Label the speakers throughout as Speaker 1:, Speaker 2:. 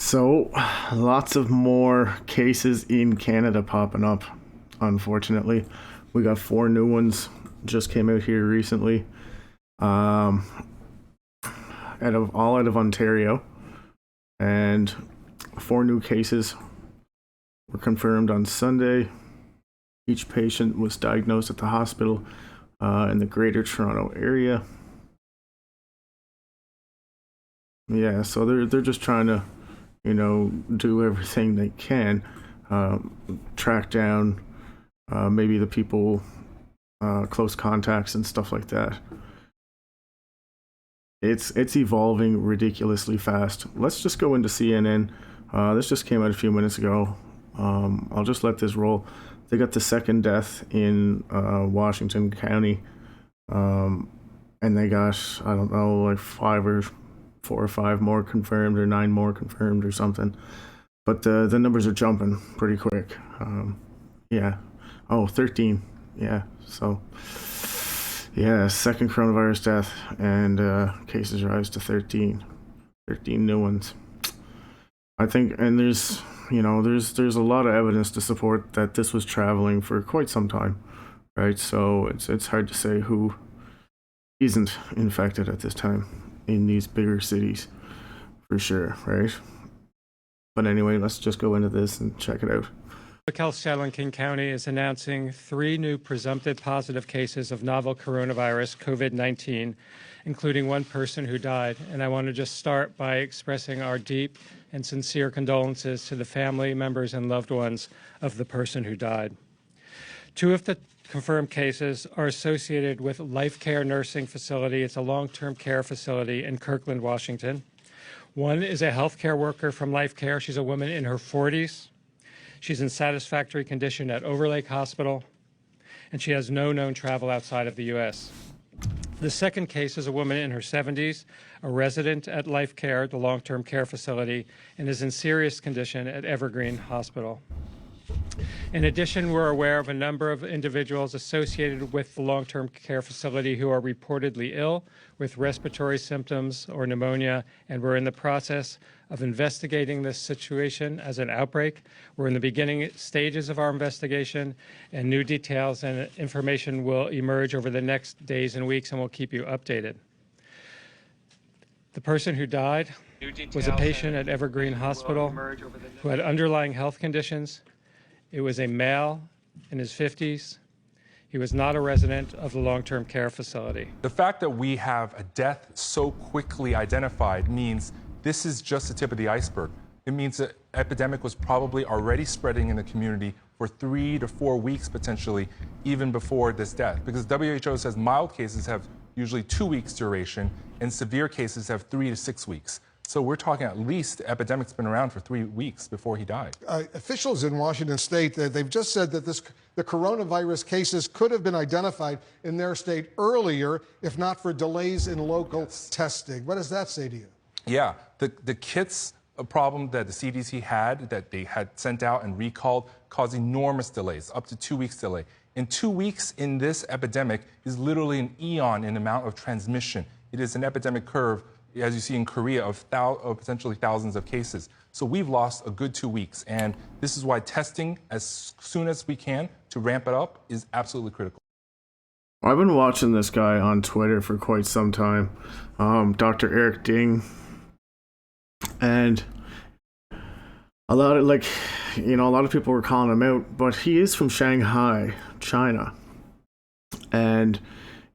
Speaker 1: So, lots of more cases in Canada popping up, unfortunately. We got 4 new ones just came out here recently. Out of Ontario. And 4 new cases were confirmed on Sunday. Each patient was diagnosed at the hospital in the Greater Toronto area. Yeah, so they're just trying to, do everything they can, track down maybe the people, close contacts and stuff like that. It's evolving ridiculously fast. Let's just go into CNN. This just came out a few minutes ago. I'll just let this roll. They got the second death in Washington County, and they got, I don't know, like 4 or 5 more confirmed, or 9 more confirmed, or something. But the numbers are jumping pretty quick. Yeah. Oh, 13. Yeah. So, yeah, second coronavirus death, and cases rise to 13. 13 new ones. I think, and there's a lot of evidence to support that this was traveling for quite some time, right? So it's hard to say who isn't infected at this time in these bigger cities, for sure, right? But anyway, let's just go into this and check it out.
Speaker 2: Public Health Seattle and King County is announcing 3 new presumptive positive cases of novel coronavirus COVID-19, including 1 person who died. And I want to just start by expressing our deep and sincere condolences to the family members and loved ones of the person who died. 2 of the confirmed cases are associated with Life Care Nursing Facility. It's a long-term care facility in Kirkland, Washington. 1 is a healthcare worker from Life Care. She's a woman in her 40s. She's in satisfactory condition at Overlake Hospital, and she has no known travel outside of the U.S. The second case is a woman in her 70s, a resident at Life Care, the long-term care facility, and is in serious condition at Evergreen Hospital. In addition, we're aware of a number of individuals associated with the long-term care facility who are reportedly ill with respiratory symptoms or pneumonia, and we're in the process of investigating this situation as an outbreak. We're in the beginning stages of our investigation, and new details and information will emerge over the next days and weeks, and we'll keep you updated. The person who died was a patient at Evergreen Hospital who had underlying health conditions. It was a male in his 50s. He was not a resident of the long-term care facility.
Speaker 3: The fact that we have a death so quickly identified means this is just the tip of the iceberg. It means the epidemic was probably already spreading in the community for 3 to 4 weeks, potentially, even before this death. Because WHO says mild cases have usually 2 weeks duration, and severe cases have 3 to 6 weeks. So we're talking at least the epidemic's been around for 3 weeks before he died.
Speaker 4: Officials in Washington state, they've just said that the coronavirus cases could have been identified in their state earlier if not for delays in local testing. What does that say to you?
Speaker 3: Yeah, the kits problem that the CDC had, that they had sent out and recalled, caused enormous delays, up to 2 weeks delay. And 2 weeks in this epidemic is literally an eon in amount of transmission. It is an epidemic curve, as you see in Korea, of potentially thousands of cases. So we've lost a good 2 weeks. And this is why testing as soon as we can to ramp it up is absolutely critical.
Speaker 1: I've been watching this guy on Twitter for quite some time, Dr. Eric Ding. And a lot of people were calling him out, but he is from Shanghai, China. And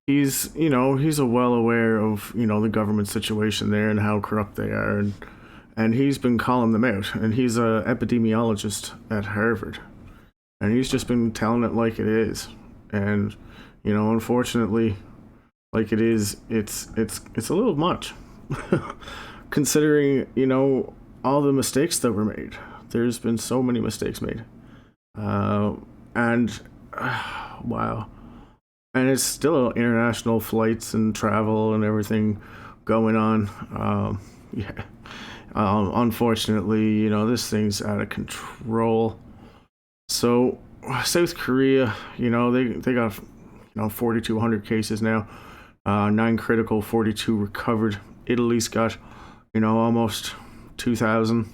Speaker 1: he's well aware of, the government situation there and how corrupt they are. And he's been calling them out. And he's an epidemiologist at Harvard. And he's just been telling it like it is. And, unfortunately, like it is, it's a little much. Considering, all the mistakes that were made. There's been so many mistakes made. Wow. And it's still international flights and travel and everything going on. Unfortunately, this thing's out of control. So South Korea, they got, 4,200 cases now, 9 critical, 42 recovered. Italy's got, almost 2,000.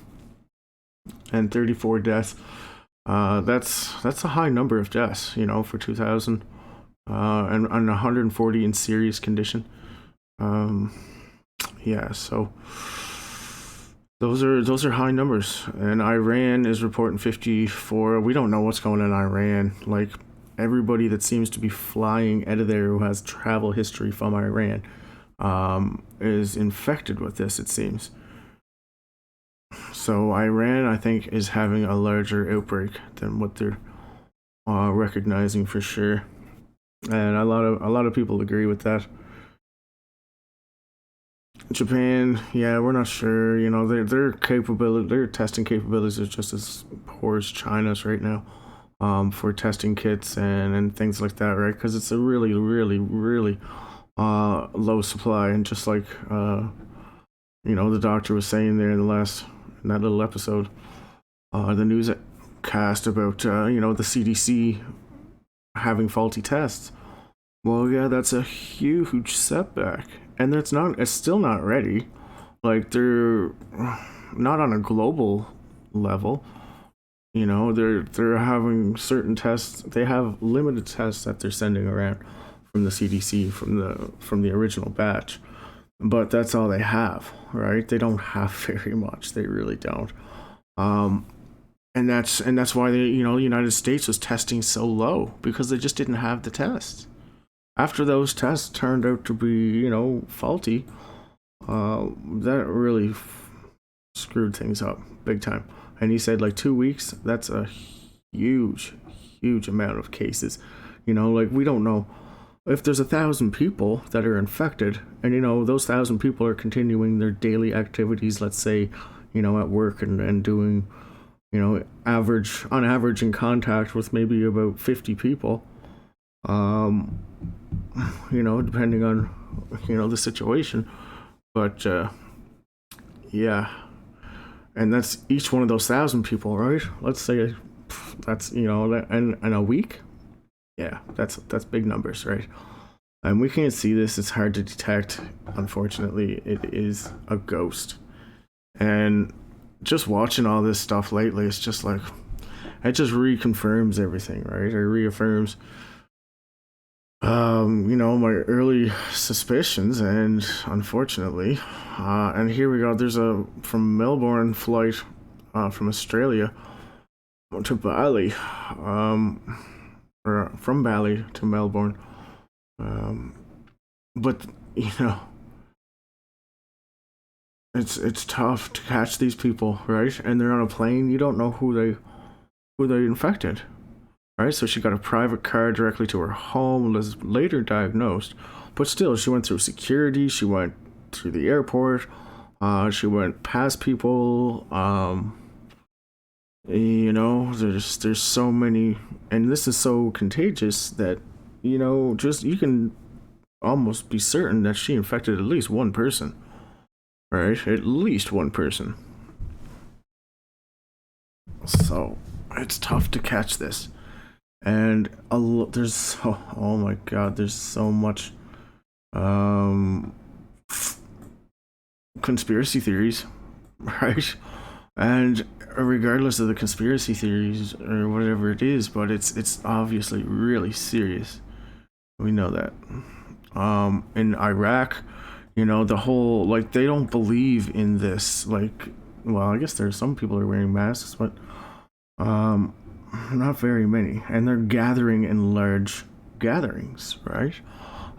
Speaker 1: and 34 deaths. That's a high number of deaths, for 2000, and 140 in serious condition. Yeah, so those are high numbers. And Iran is reporting 54. We don't know what's going on in Iran. Like, everybody that seems to be flying out of there who has travel history from Iran is infected with this, it seems. So Iran, I think, is having a larger outbreak than what they're recognizing for sure, and a lot of people agree with that. Japan, yeah, we're not sure. Their testing capabilities are just as poor as China's right now, for testing kits and things like that, right? Because it's a really, really, really low supply, and just like the doctor was saying there in that little episode, the newscast about the CDC having faulty tests. Well, yeah, that's a huge setback, and it's still not ready. Like, they're not on a global level. They're having certain tests. They have limited tests that they're sending around from the CDC from the original batch, but that's all they have, right? They don't have very much. They really don't. And that's why the United States was testing so low, because they just didn't have the tests. After those tests turned out to be faulty, that really screwed things up big time. And he said, like, 2 weeks, that's a huge amount of cases. Like, we don't know if there's 1,000 people that are infected, and those 1,000 people are continuing their daily activities, let's say, at work and doing, on average in contact with maybe about 50 people, depending on, the situation. But, yeah. And that's each one of those 1,000 people, right? Let's say that's, in a week. Yeah, that's big numbers, right? And we can't see this. It's hard to detect. Unfortunately, it is a ghost. And just watching all this stuff lately, it's just like, it just reconfirms everything, right? It reaffirms, my early suspicions, and unfortunately, and here we go. There's from Melbourne flight, from Australia to Bali, or from Bali to Melbourne, but it's tough to catch these people, right? And they're on a plane. You don't know who they infected. Right, so she got a private car directly to her home, was later diagnosed, but still, she went through security, she went through the airport, she went past people, there's so many, and this is so contagious that, you can almost be certain that she infected at least one person, right? At least one person. So, it's tough to catch this. And there's oh my god, there's so much conspiracy theories, right? And regardless of the conspiracy theories or whatever it is, but it's obviously really serious. We know that. In Iraq, the whole, like, they don't believe in this. Like, well, I guess there's some people are wearing masks, but not very many, and they're gathering in large gatherings, right?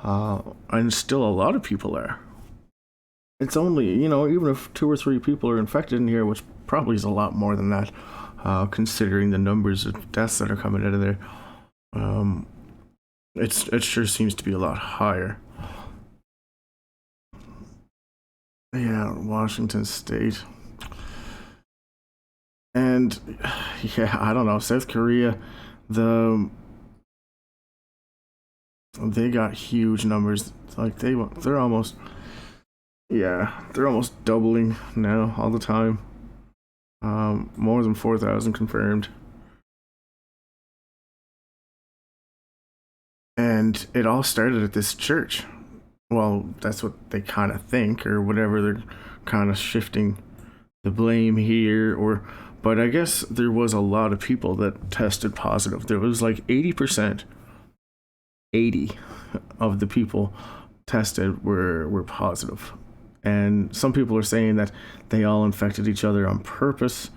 Speaker 1: And still a lot of people are. It's only, even if 2 or 3 people are infected in here, which probably is a lot more than that, considering the numbers of deaths that are coming out of there, it sure seems to be a lot higher. Yeah, Washington State. And yeah, I don't know, South Korea, they got huge numbers. Like, they're almost doubling now all the time. More than 4,000 confirmed. And it all started at this church. Well, that's what they kind of think, or whatever. They're kind of shifting the blame here, But I guess there was a lot of people that tested positive. There was like 80%, 80 of the people tested were positive. And some people are saying that they all infected each other on purpose,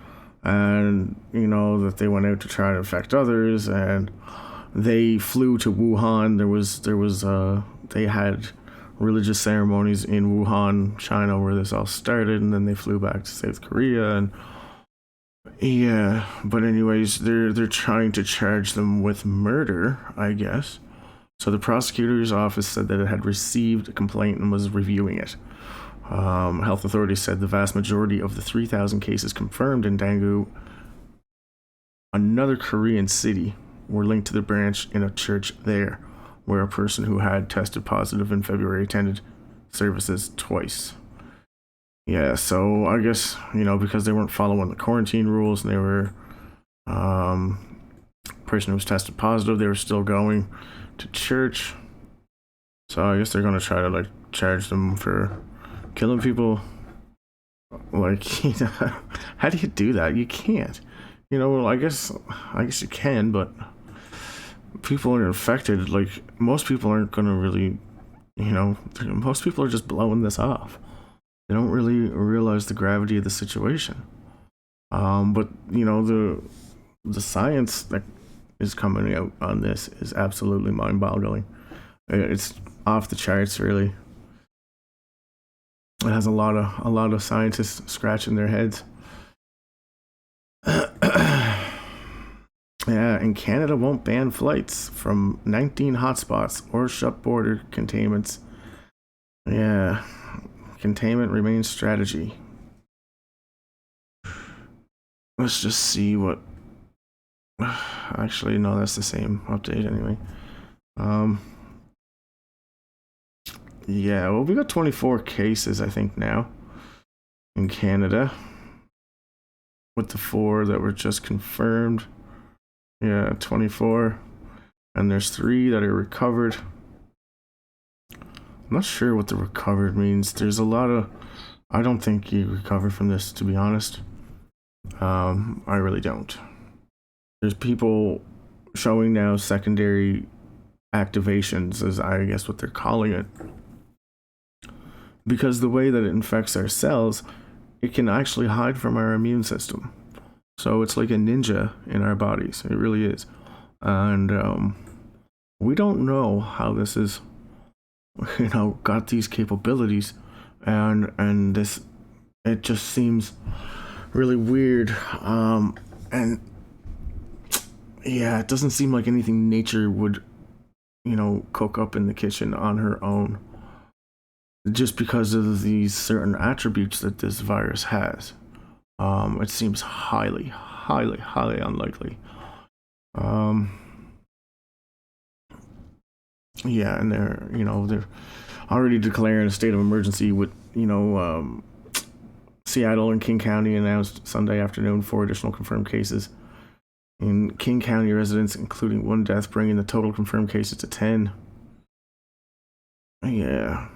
Speaker 1: and that they went out to try to infect others, and they flew to Wuhan. They had religious ceremonies in Wuhan, China, where this all started, and then they flew back to South Korea. And yeah, but anyways, they're trying to charge them with murder, I guess. So the prosecutor's office said that it had received a complaint and was reviewing it. Health authorities said the vast majority of the 3,000 cases confirmed in Daegu, another Korean city, were linked to the branch in a church there, where a person who had tested positive in February attended services twice. Yeah, so I guess, because they weren't following the quarantine rules, and they were, person who was tested positive, they were still going to church. So I guess they're going to try to, charge them for killing people. How do you do that? You can't. I guess you can, but people are infected. Most people aren't going to really, most people are just blowing this off. They don't really realize the gravity of the situation. But the science that is coming out on this is absolutely mind-boggling. It's off the charts, really. It has a lot of scientists scratching their heads. Yeah, and Canada won't ban flights from 19 hotspots or shut border containments. Yeah, containment remains strategy. Let's just see what. Actually, no, that's the same update anyway. Yeah, well, we got 24 cases, I think, now in Canada, with the 4 that were just confirmed. Yeah, 24, and there's 3 that are recovered. I'm not sure what the recovered means. There's a lot of. I don't think you recover from this, to be honest. I really don't. There's people showing now secondary activations, as I guess what they're calling it. Because the way that it infects our cells, it can actually hide from our immune system. So it's like a ninja in our bodies. It really is. And we don't know how this is, got these capabilities. And this, it just seems really weird. And yeah, it doesn't seem like anything nature would, cook up in the kitchen on her own. Just because of these certain attributes that this virus has. It seems highly, highly, highly unlikely. Yeah, and they're already declaring a state of emergency with, Seattle and King County announced Sunday afternoon 4 additional confirmed cases in King County residents, including 1 death, bringing the total confirmed cases to 10. Yeah.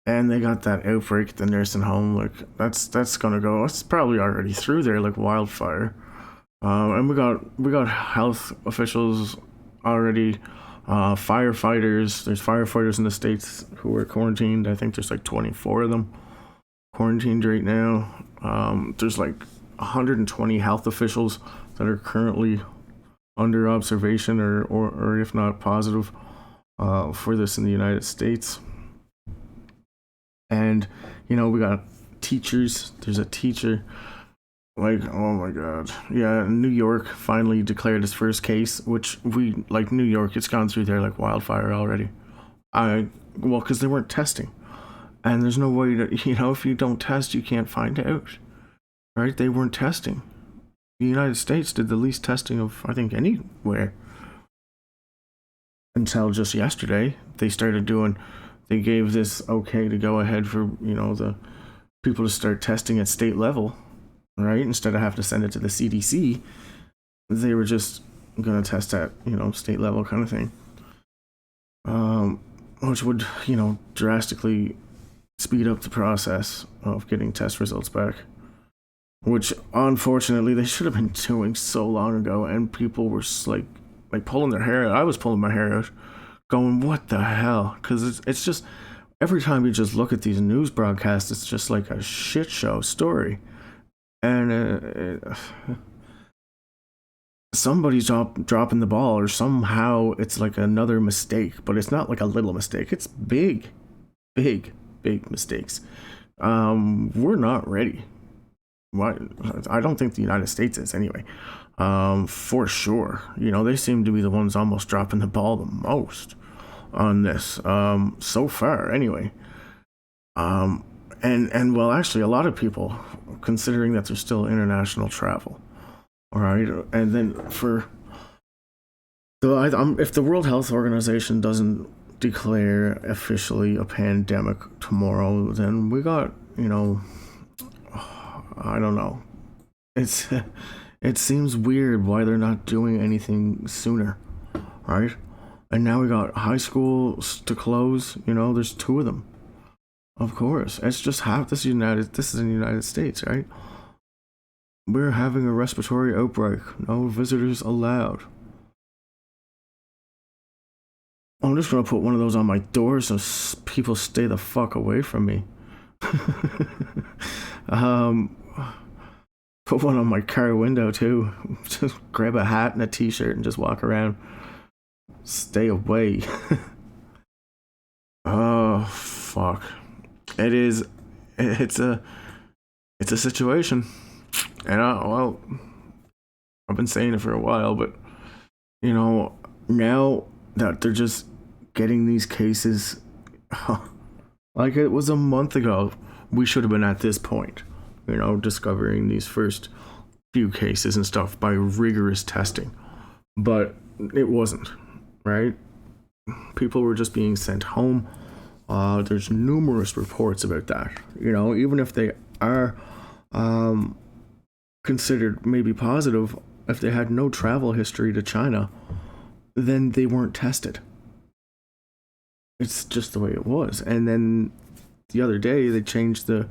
Speaker 1: And they got that outbreak at the nursing home. That's gonna go. It's probably already through there like wildfire. And we got health officials already. Firefighters. There's firefighters in the States who are quarantined. I think there's 24 of them quarantined right now. There's 120 health officials that are currently under observation or if not positive for this in the United States. And we got teachers. There's a teacher. Oh my god. Yeah, New York finally declared its first case, which New York, it's gone through there like wildfire already. Because they weren't testing. And there's no way to, if you don't test, you can't find out. Right? They weren't testing. The United States did the least testing of, I think, anywhere. Until just yesterday, they gave this okay to go ahead for, the people to start testing at state level, right? Instead of having to send it to the CDC, they were just going to test at, state level kind of thing. Which would, drastically speed up the process of getting test results back. which unfortunately they should have been doing so long ago, and people were just like pulling their hair out. I was pulling my hair out, going, "What the hell?" Because it's just every time you just look at these news broadcasts, it's just like a shit show story, and somebody's dropping the ball, or somehow it's like another mistake, but it's not like a little mistake. It's big mistakes. We're not ready. Why? I don't think the United States is anyway. For sure. They seem to be the ones almost dropping the ball the most on this. So far, anyway. And well, actually, a lot of people, considering that there's still international travel. All right, and then if the World Health Organization doesn't declare officially a pandemic tomorrow, then we got, I don't know. It seems weird why they're not doing anything sooner, right? And now we got high schools to close. There's 2 of them. Of course, it's just this is the United States, right? We're having a respiratory outbreak. No visitors allowed. I'm just gonna put one of those on my door so people stay the fuck away from me. Put one on my car window too. Just grab a hat and a t-shirt and just walk around. Stay away. Oh fuck. It's a situation. And I've been saying it for a while, but now that they're just getting these cases, like it was a month ago, we should have been at this point, discovering these first few cases and stuff by rigorous testing, but it wasn't, right? People were just being sent home. There's numerous reports about that, even if they are, considered maybe positive, if they had no travel history to China, then they weren't tested. It's just the way it was. And then the other day they changed the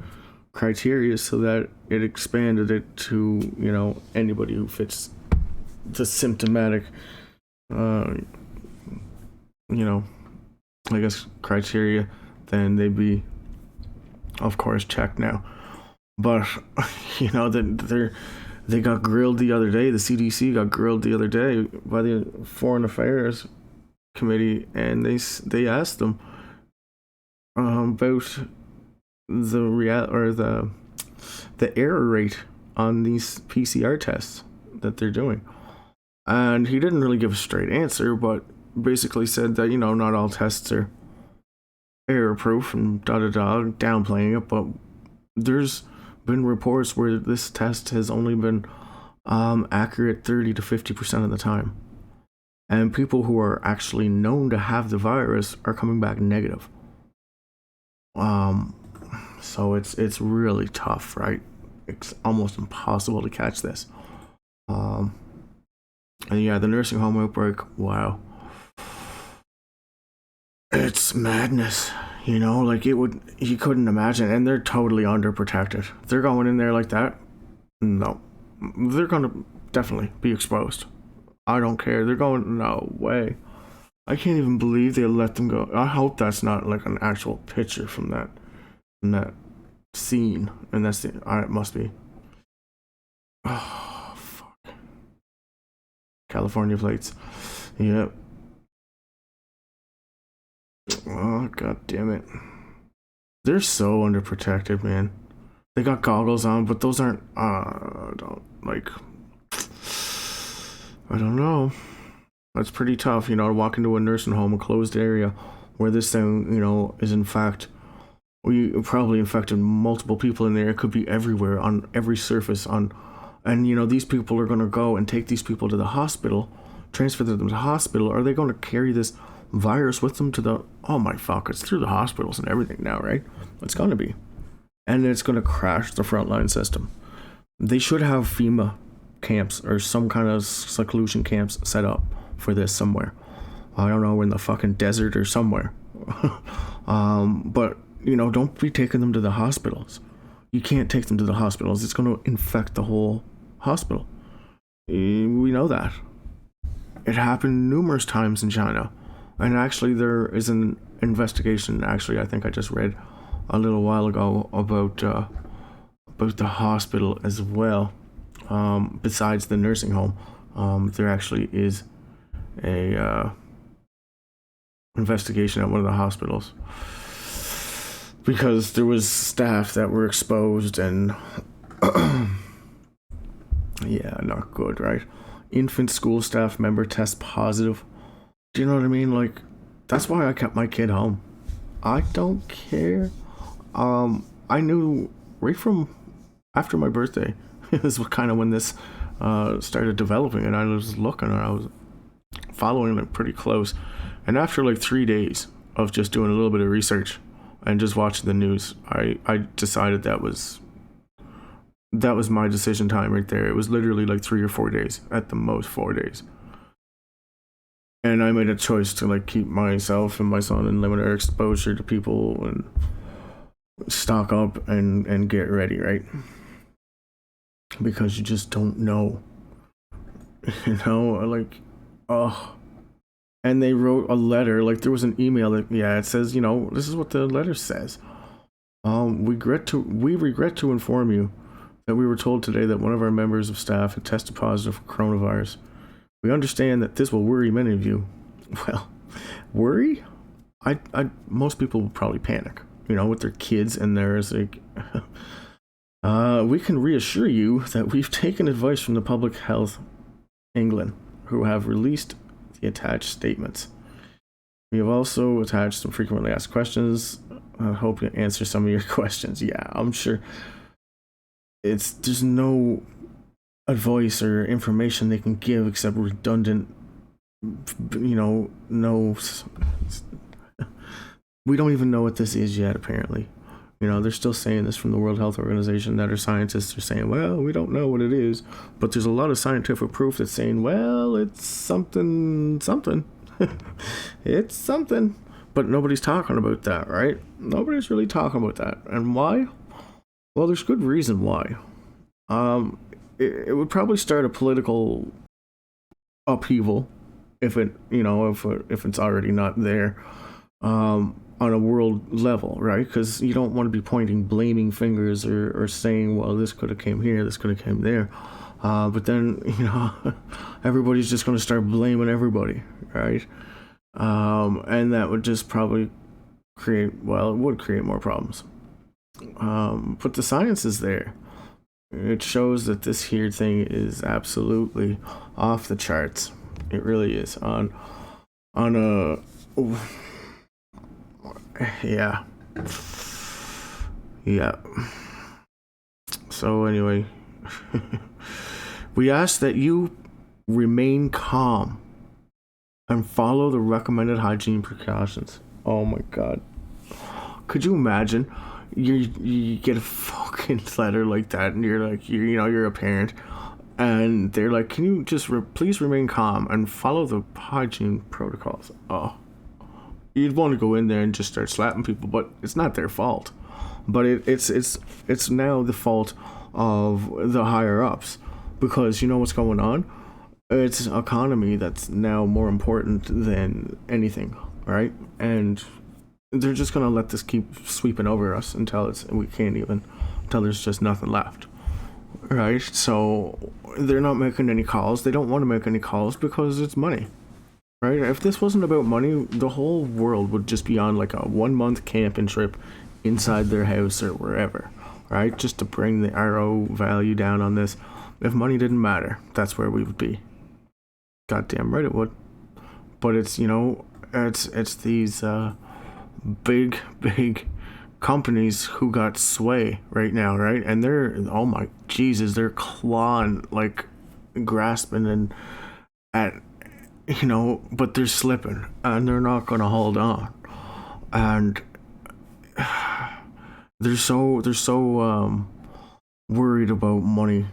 Speaker 1: criteria so that it expanded it to anybody who fits the symptomatic I guess criteria, then they'd be of course checked now. But they got grilled the other day. The CDC got grilled the other day by the Foreign Affairs Committee, and they asked them about the error rate on these PCR tests that they're doing, and he didn't really give a straight answer, but basically said that not all tests are error proof and downplaying it, but there's been reports where this test has only been accurate 30 to 50% of the time, and people who are actually known to have the virus are coming back negative. So it's really tough, right? It's almost impossible to catch this. And yeah, the nursing home outbreak, wow, it's madness. You couldn't imagine, and they're totally underprotected. They're going in there like that. No, they're gonna definitely be exposed. I don't care. They're going, no way. I can't even believe they let them go. I hope that's not like an actual picture from that scene, and it must be. Oh fuck. California plates. Yep. Oh, god damn it. They're so underprotected, man. They got goggles on, but those aren't, I don't know. That's pretty tough, to walk into a nursing home, a closed area, where this thing, is in fact, we probably infected multiple people in there. It could be everywhere, on every surface, and these people are going to go and take these people to the hospital, transfer them to the hospital. Are they going to carry this virus with them to oh my fuck, it's through the hospitals and everything now, right? It's going to be. And it's going to crash the frontline system. They should have FEMA camps or some kind of seclusion camps set up for this somewhere. I don't know, in the fucking desert or somewhere. But don't be taking them to the hospitals. you can't take them to the hospitals. It's going to infect the whole hospital. We know that. It happened numerous times in China. And actually, there is an investigation. Actually, I think I just read a little while ago about the hospital as well. Besides the nursing home, there actually is a investigation at one of the hospitals because there was staff that were exposed and yeah, not good, right? Infant school staff member tests positive. Do you know what I mean? Like, that's why I kept my kid home. I don't care. I knew right from after my birthday is kind of when this started developing, and I was looking and I was following it pretty close. And after like 3 days of just doing a little bit of research and just watching the news, I decided that was my decision time right there. It was literally like 3 or 4 days, at the most 4 days. And I made a choice to like keep myself and my son and limit our exposure to people and stock up and get ready, right? Because you just don't know. You know, like, oh. And they wrote a letter, like there was an email that, yeah, it says, you know, this is what the letter says. We regret to inform you that we were told today that one of our members of staff had tested positive for coronavirus. We understand that this will worry many of you. Well, worry? Most people will probably panic, you know, with their kids, and there's like, we can reassure you that we've taken advice from the Public Health England, who have released the attached statements. We have also attached some frequently asked questions. I hope to answer some of your questions. Yeah, I'm sure there's no advice or information they can give except redundant, you know, no. We don't even know what this is yet, apparently. You know, they're still saying this from the World Health Organization, that our scientists are saying, well, we don't know what it is, but there's a lot of scientific proof that's saying, well, it's something. It's something. But nobody's talking about that, right? Nobody's really talking about that. And why? Well, there's good reason why. It would probably start a political upheaval if it's already not there, on a world level, right? Because you don't want to be pointing blaming fingers or saying, well, this could have came here, this could have came there. But then, you know, everybody's just going to start blaming everybody, right? And that would just probably it would create more problems. But the science is there. It shows that this here thing is absolutely off the charts. It really is. On a yeah. So anyway, we ask that you remain calm and follow the recommended hygiene precautions. Oh my God. Could you imagine? You get a fucking letter like that, and you're like, you're a parent, and they're like, can you just please remain calm and follow the hygiene protocols? Oh, you'd want to go in there and just start slapping people, but it's not their fault. But it's now the fault of the higher ups, because you know what's going on? It's an economy that's now more important than anything, right? And they're just gonna let this keep sweeping over us until there's just nothing left, right? So they're not making any calls. They don't want to make any calls because it's money, right? If this wasn't about money, the whole world would just be on like a 1 month camping trip inside their house or wherever, right? Just to bring the RO value down on this. If money didn't matter, that's where we would be. Goddamn right it would. But it's, it's these big companies who got sway right now, right? And they're, oh my Jesus, they're clawing, like grasping and but they're slipping and they're not gonna hold on. And they're so worried about money.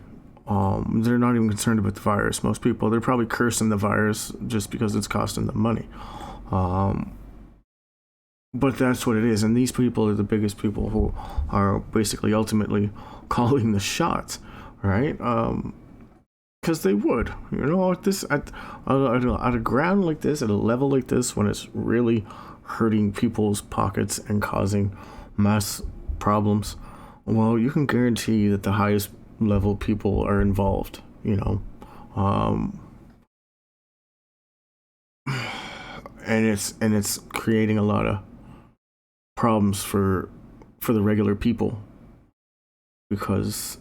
Speaker 1: They're not even concerned about the virus. Most people, they're probably cursing the virus just because it's costing them money. But that's what it is, and these people are the biggest people who are basically ultimately calling the shots, right? Because they would, at this at a ground like this, at a level like this, when it's really hurting people's pockets and causing mass problems. Well, you can guarantee that the highest level people are involved. And it's creating a lot of problems for the regular people, because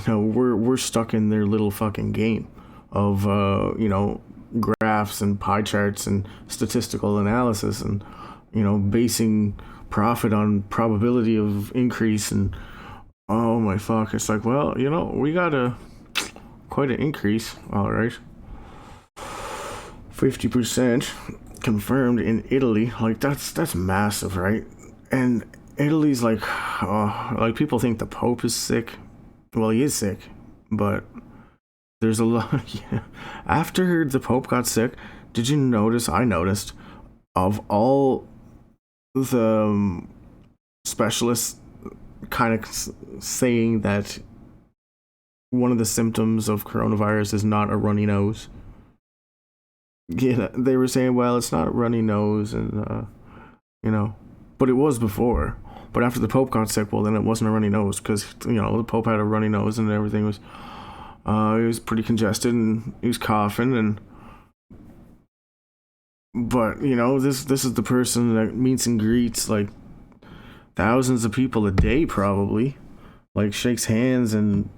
Speaker 1: we're stuck in their little fucking game of graphs and pie charts and statistical analysis, and basing profit on probability of increase. And oh my fuck, it's like, well, we got quite an increase, all right, 50% confirmed in Italy. Like, that's massive, right? And Italy's like people think the Pope is sick. Well, he is sick, but there's a lot. Yeah. After the Pope got sick, did you notice? I noticed, of all the specialists kind of saying that one of the symptoms of coronavirus is not a runny nose. Yeah, they were saying, well, it's not a runny nose, and but it was before. But after the Pope got sick, well, then it wasn't a runny nose, because the Pope had a runny nose and everything was he was pretty congested and he was coughing. But this is the person that meets and greets like thousands of people a day, probably, like shakes hands, and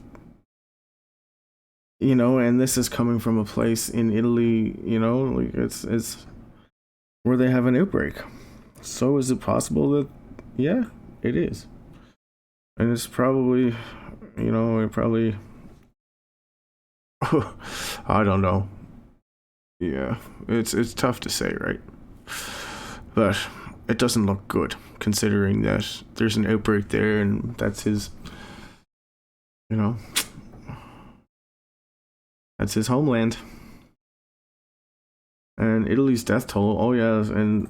Speaker 1: and this is coming from a place in Italy, like it's where they have an outbreak. So is it possible that, yeah, it is. And it's probably, I don't know. Yeah, it's tough to say, right? But it doesn't look good, considering that there's an outbreak there, and that's his, that's his homeland. And Italy's death toll, oh yeah, and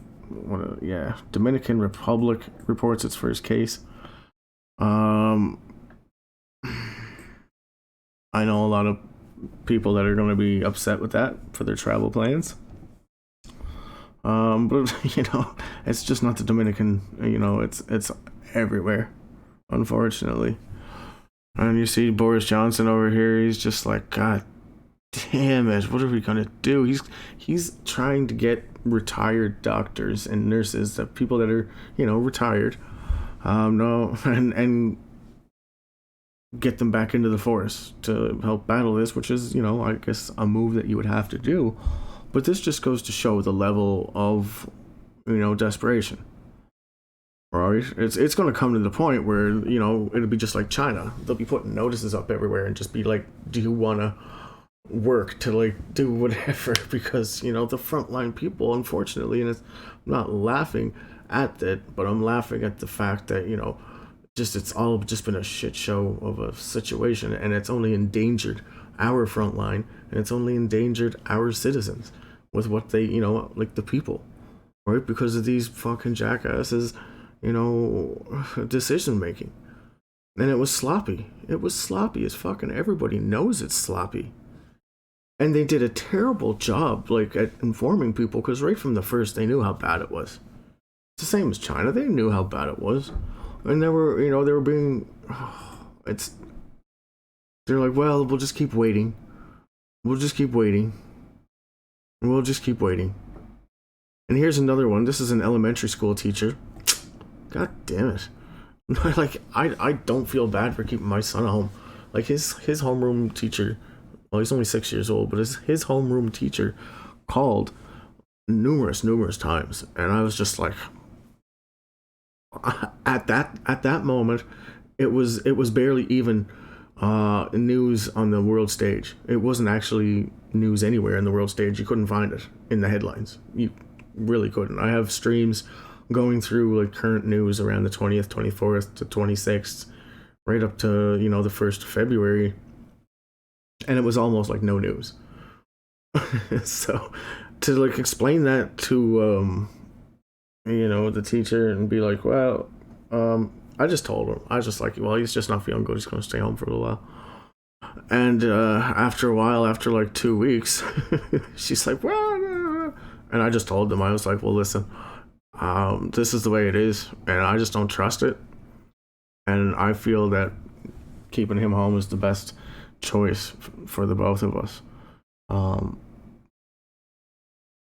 Speaker 1: Dominican Republic reports its first case. I know a lot of people that are going to be upset with that for their travel plans. But it's just not the Dominican. It's everywhere, unfortunately. And you see Boris Johnson over here. He's just like, God damn it! What are we gonna do? He's trying to get retired doctors and nurses, that people that are retired, and get them back into the force to help battle this, which is I guess a move that you would have to do. But this just goes to show the level of desperation. Right? It's going to come to the point where it'll be just like China. They'll be putting notices up everywhere and just be like, do you want to work to like do whatever? Because the frontline people, unfortunately, and I'm not laughing at that, but I'm laughing at the fact that it's all just been a shit show of a situation, and it's only endangered our frontline, and it's only endangered our citizens with what they like the people, right? Because of these fucking jackasses decision making. And it was sloppy as fucking, everybody knows it's sloppy. And they did a terrible job, like, at informing people, because right from the first, they knew how bad it was. It's the same as China. They knew how bad it was. And they were being, they're like, well, we'll just keep waiting. We'll just keep waiting. And we'll just keep waiting. And here's another one. This is an elementary school teacher. God damn it. Like, I don't feel bad for keeping my son home. Like, his homeroom teacher, well, he's only 6 years old, but his homeroom teacher called numerous times, and I was just like, at that moment, it was barely even news on the world stage. It wasn't actually news anywhere in the world stage. You couldn't find it in the headlines. You really couldn't. I have streams going through like current news around the 20th, 24th to 26th, right up to the 1st of February, and it was almost like no news. So to like explain that to the teacher and be like, well, I just told him. I was just like, well, he's just not feeling good. He's going to stay home for a little while. And after a while, after like 2 weeks, she's like, well, and I just told them, I was like, well, listen, this is the way it is, and I just don't trust it. And I feel that keeping him home is the best choice for the both of us.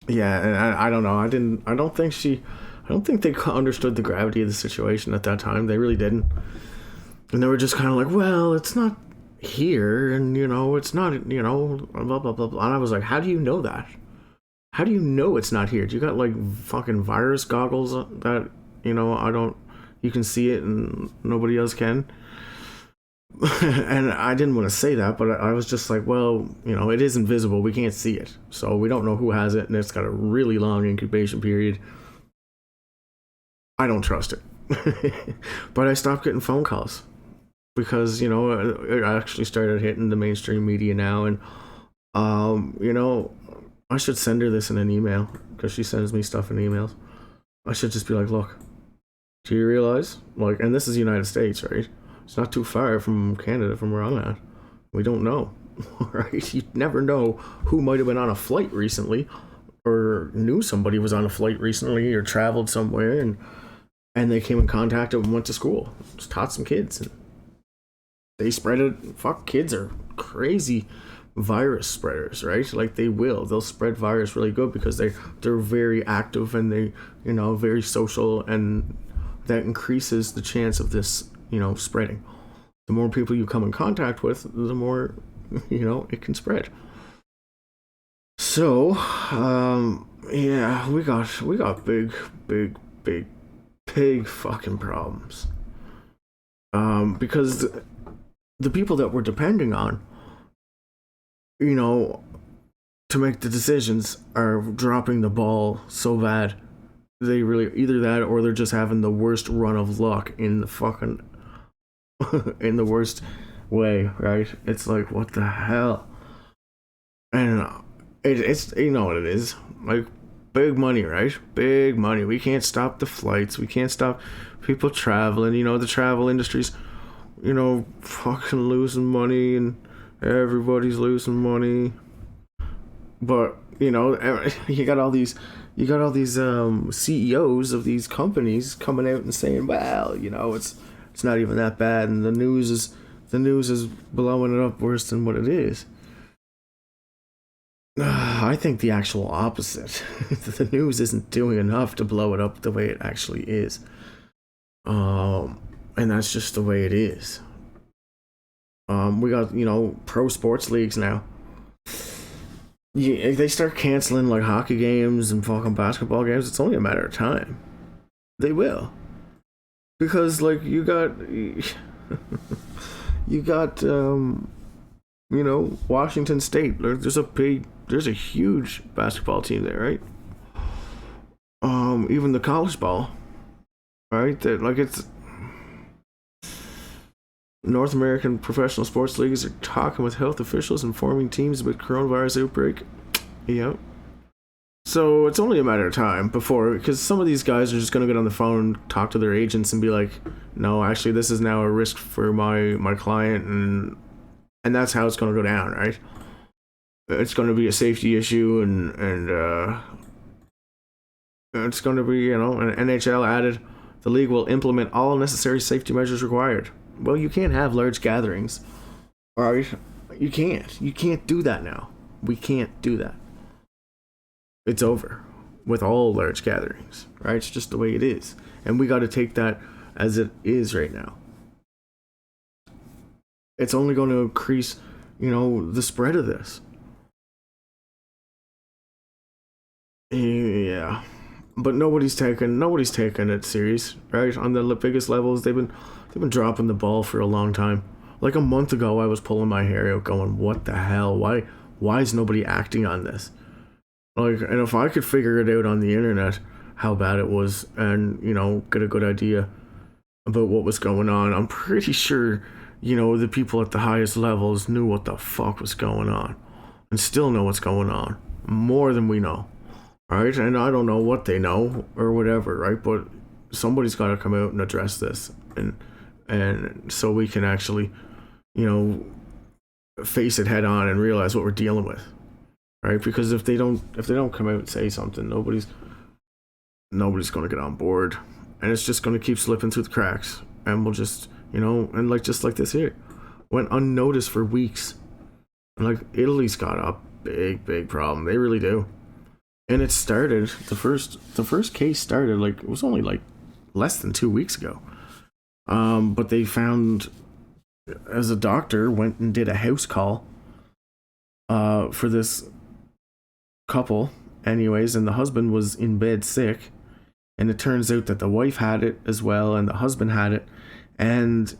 Speaker 1: Yeah, and I don't know. I don't think they understood the gravity of the situation at that time. They really didn't. And they were just kind of like, well, it's not here, and it's not, blah blah blah blah. And I was like, how do you know that? How do you know it's not here? Do you got like fucking virus goggles that you can see it and nobody else can? And I didn't want to say that, but I was just like, well, it is invisible. We can't see it, so we don't know who has it, and it's got a really long incubation period. I don't trust it. But I stopped getting phone calls because it actually started hitting the mainstream media now, and I should send her this in an email because she sends me stuff in emails. I should just be like, look, do you realize, like, and this is the United States, right? It's not too far from Canada, from where I'm at. We don't know, right? You never know who might have been on a flight recently, or knew somebody was on a flight recently, or traveled somewhere, and they came in contact and went to school, just taught some kids, and they spread it. Fuck, kids are crazy virus spreaders, right? Like they'll spread virus really good because they're very active, and they very social, and that increases the chance of this spreading. The more people you come in contact with, the more it can spread. So yeah, we got big fucking problems, because the people that we're depending on to make the decisions are dropping the ball so bad. They really, either that or they're just having the worst run of luck in the fucking in the worst way, right? It's like, what the hell? And it's what it is, like big money, right? Big money. We can't stop the flights. We can't stop people traveling. The travel industry's fucking losing money, and everybody's losing money. But you got all these CEOs of these companies coming out and saying, well, it's not even that bad, and the news is blowing it up worse than what it is. I think the actual opposite. The news isn't doing enough to blow it up the way it actually is. And that's just the way it is. We got, pro sports leagues now. If they start canceling like hockey games and fucking basketball games, it's only a matter of time. They will. Because like you got Washington State. There's a huge basketball team there, right? Even the college ball, right? That like it's North American professional sports leagues are talking with health officials and forming teams about coronavirus outbreak. Yep. So it's only a matter of time because some of these guys are just going to get on the phone, talk to their agents, and be like, no, actually, this is now a risk for my client, and that's how it's going to go down, right? It's going to be a safety issue, and it's going to be, and NHL added, the league will implement all necessary safety measures required. Well, you can't have large gatherings, all right? You can't do that now. We can't do that. It's over with all large gatherings, right? It's just the way it is. And we got to take that as it is right now. It's only going to increase, the spread of this. Yeah. But nobody's taking it serious, right? On the biggest levels, they've been dropping the ball for a long time. Like a month ago, I was pulling my hair out going, what the hell? Why is nobody acting on this? Like, and if I could figure it out on the internet how bad it was, and get a good idea about what was going on, I'm pretty sure the people at the highest levels knew what the fuck was going on, and still know what's going on more than we know. right? And I don't know what they know or whatever, right? But somebody's got to come out and address this, and so we can actually, you know, face it head on and realize what we're dealing with, right? Because if they don't come out and say something, nobody's going to get on board, and it's just going to keep slipping through the cracks, and we'll just, you know, and like just like this here, went unnoticed for weeks, and like Italy's got a big problem. They really do. And it started, the first case started, like, it was only like less than 2 weeks ago. But they found, as a doctor, went and did a house call for this couple, anyways, and the husband was in bed sick, and it turns out that the wife had it as well, and the husband had it, and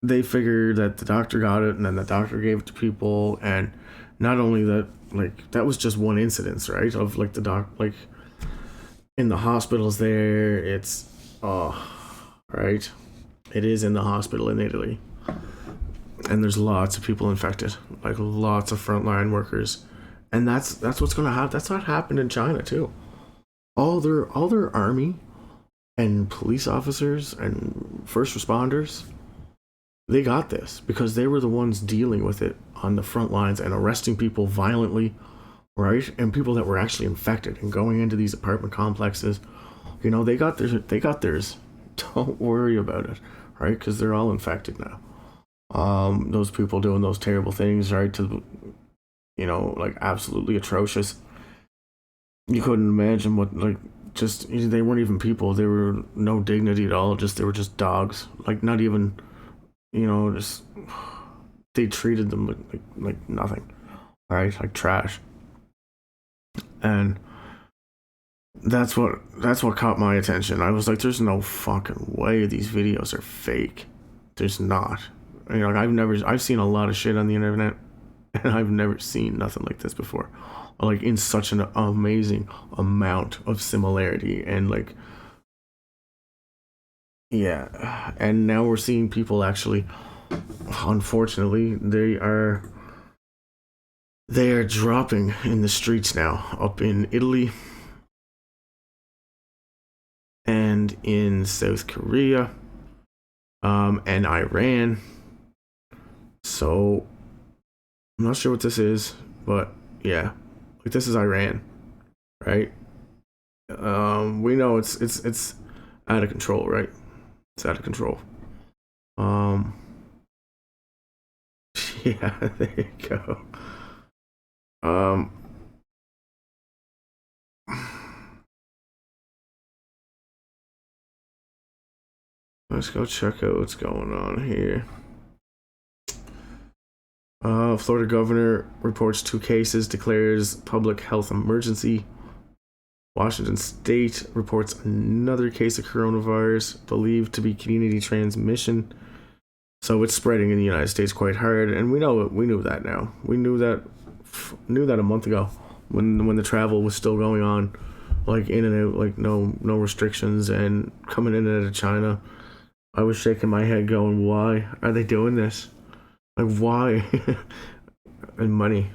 Speaker 1: they figured that the doctor got it, and then the doctor gave it to people, and not only that, like, that was just one incidence, right, of like the like in the hospitals there, it's right, it is in the hospital in Italy, and there's lots of people infected, like lots of frontline workers, and that's what's gonna happen. That's what happened in China too. All their army and police officers and first responders, they got this because they were the ones dealing with it on the front lines and arresting people violently, right? And people that were actually infected and going into these apartment complexes, you know, they got theirs. Don't worry about it, right? Because they're all infected now. Those people doing those terrible things, right? To, you know, like absolutely atrocious. You couldn't imagine what, like, just, they weren't even people. They were no dignity at all. They were just dogs. Like, not even, you know, just, they treated them like nothing, right? Like trash. And that's what caught my attention. I was like, there's no fucking way these videos are fake. There's not. You know, like, I've seen a lot of shit on the internet, and I've never seen nothing like this before. Like, in such an amazing amount of similarity, and like, yeah. And now we're seeing people actually, unfortunately, they are dropping in the streets now, up in Italy and in South Korea, and Iran. So I'm not sure what this is, but yeah, like, this is Iran, right? We know it's out of control, right? It's out of control. Yeah, there you go. Let's go check out what's going on here. Florida governor reports 2 cases, declares public health emergency. Washington State reports another case of coronavirus, believed to be community transmission. So it's spreading in the United States quite hard, and we knew that now. We knew that a month ago, when the travel was still going on, like in and out, like no restrictions, and coming in and out of China. I was shaking my head, going, "Why are they doing this? Like, why?" And money,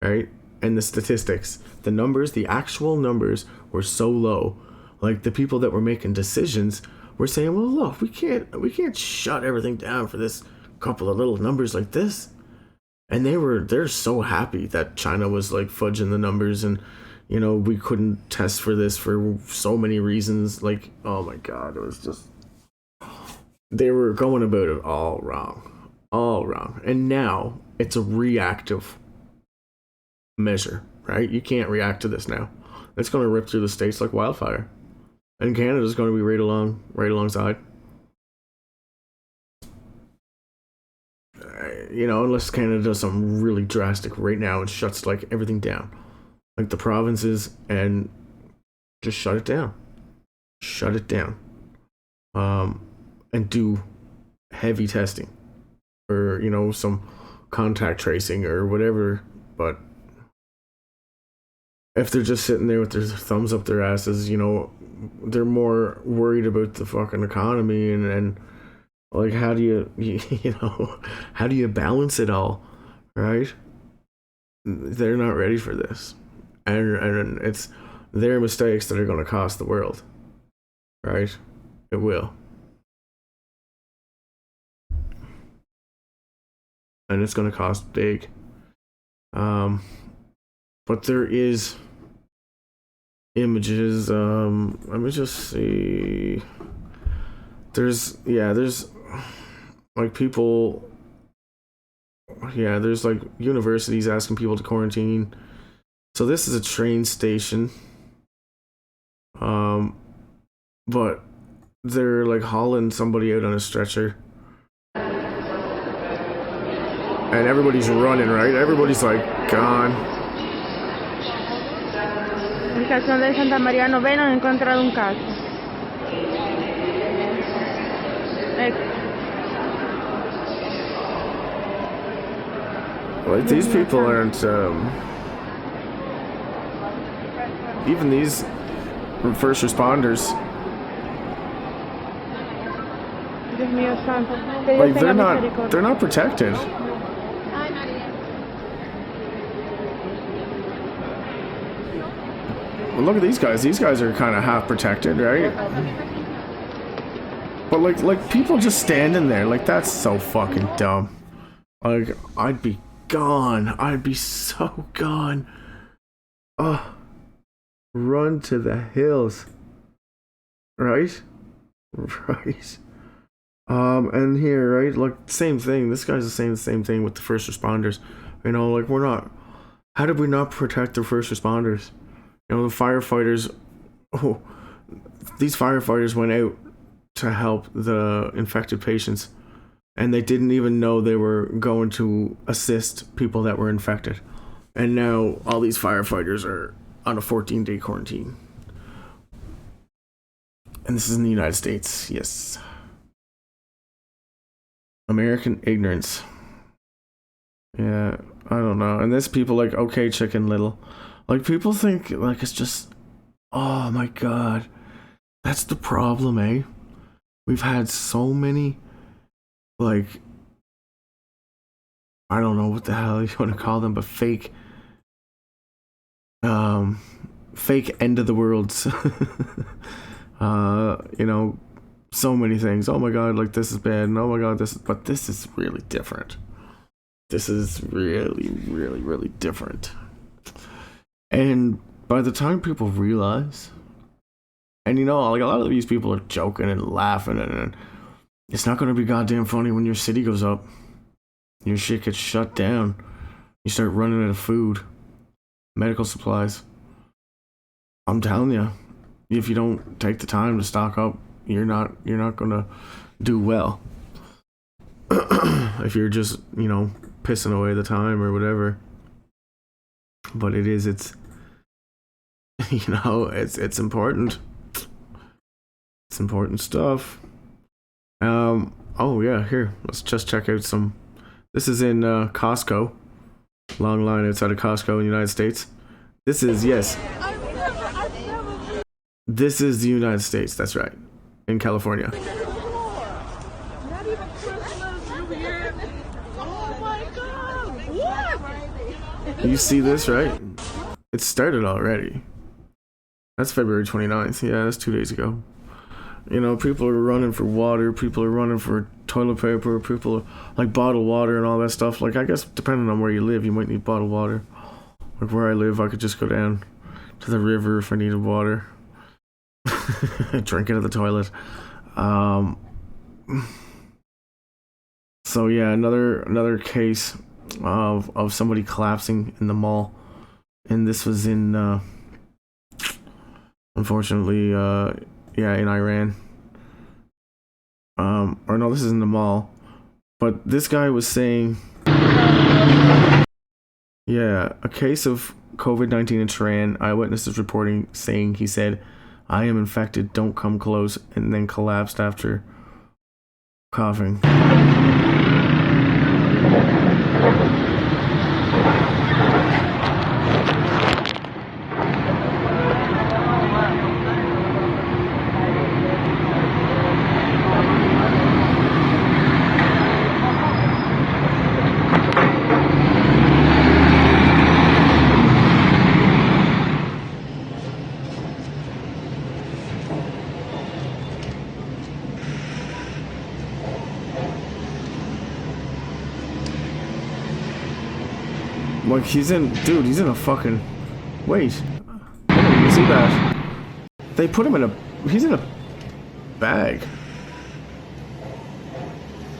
Speaker 1: right? And the statistics, the numbers, the actual numbers were so low. Like, the people that were making decisions were saying, "Well, look, we can't shut everything down for this couple of little numbers like this." And they're so happy that China was like fudging the numbers, and, you know, we couldn't test for this for so many reasons. Like, oh my God, it was just, they were going about it all wrong. And now it's a reactive measure, right? You can't react to this now. It's going to rip through the states like wildfire, and Canada's going to be right alongside. You know, unless Canada does something really drastic right now and shuts like everything down, like the provinces, and just shut it down, and do heavy testing, or, you know, some contact tracing or whatever. But if they're just sitting there with their thumbs up their asses, you know, they're more worried about the fucking economy, and like, how do you know, how do you balance it all, right? They're not ready for this, and they're mistakes that are going to cost the world, right? It will. And it's going to cost big. But there is images. Let me just see. There's like people. Yeah, there's like universities asking people to quarantine. So this is a train station. But they're like hauling somebody out on a stretcher. And everybody's running, right? Everybody's like gone.
Speaker 5: Ubicación de Santa María Novena han encontrado un caso.
Speaker 1: Like these people aren't even these first responders.
Speaker 5: Dios mío santo. Que Dios
Speaker 1: Like
Speaker 5: tenga
Speaker 1: they're
Speaker 5: misericordia.
Speaker 1: not protected. Well, look at these guys. These guys are kind of half protected, right? But like people just standing there, like that's so fucking dumb. Like I'd be gone. I'd be so gone. Run to the hills. Right? Right. And here, right, like same thing. This guy's saying the same thing with the first responders. You know, like we're not. How did we not protect the first responders? You know, the firefighters. Oh, these firefighters went out to help the infected patients, and they didn't even know they were going to assist people that were infected. And now all these firefighters are on a 14-day quarantine. And this is in the United States, yes. American ignorance. Yeah, I don't know. And this people like, okay, Chicken Little. Like, people think, like, it's just, oh my god. That's the problem, eh? We've had so many, like, I don't know what the hell you want to call them, but fake end of the worlds. You know, so many things. Oh my god, like this is bad, and oh my god, but this is really different. This is really, really, really different. And by the time people realize, and you know, like a lot of these people are joking and laughing, and it's not going to be goddamn funny when your city goes up, your shit gets shut down, you start running out of food, medical supplies. I'm telling you, if you don't take the time to stock up, you're not gonna do well. If you're just, you know, pissing away the time or whatever. But it's you know, it's important. It's important stuff. Oh yeah, here, let's just check out some. This is in Costco. Long line outside of Costco in the United States. This is, yes. This is the United States, that's right. In California.
Speaker 6: Not even Christmas, New Year. Oh my god, what?
Speaker 1: You see this, right? It started already. That's February 29th. Yeah, that's 2 days ago. You know, people are running for water, people are running for toilet paper, people are, like, bottled water and all that stuff. Like, I guess depending on where you live, you might need bottled water. Like, where I live, I could just go down to the river if I needed water. Drink it at the toilet. So yeah, another case of somebody collapsing in the mall, and this was in unfortunately in Iran. Or no, this is in the mall, but this guy was saying, yeah, a case of COVID-19 in Tehran. Eyewitnesses reporting saying he said, "I am infected, don't come close," and then collapsed after coughing. Like he's in, dude. He's in a fucking. Wait. Oh, you see that? They put him in a. He's in a bag.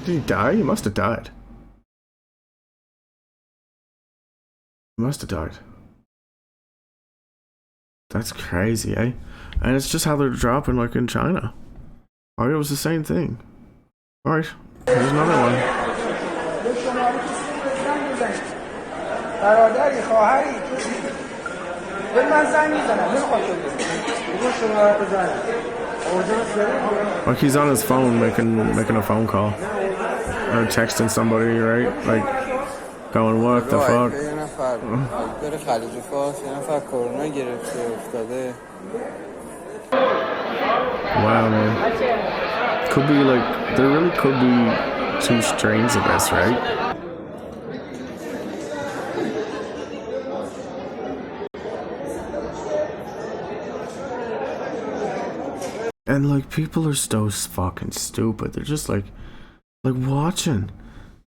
Speaker 1: Did he die? He must have died. He must have died. That's crazy, eh? And it's just how they're dropping, like in China. Oh, it was the same thing. Alright, here's another one. Like he's on his phone making a phone call. Or texting somebody, right? Like, going, what the fuck? Wow, man. Could be like, there really could be 2 strains of this, right? And like, people are so fucking stupid. They're just like watching.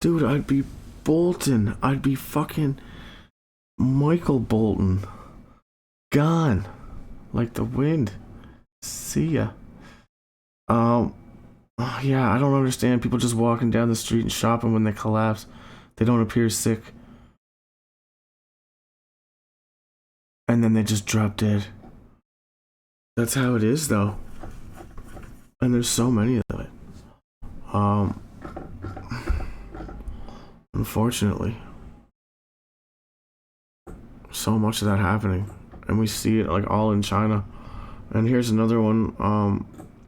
Speaker 1: Dude, I'd be Bolton. I'd be fucking Michael Bolton. Gone. Like the wind. See ya. Yeah, I don't understand people just walking down the street and shopping when they collapse. They don't appear sick. And then they just drop dead. That's how it is, though. And there's so many of it. Unfortunately. So much of that happening. And we see it like all in China. And here's another one.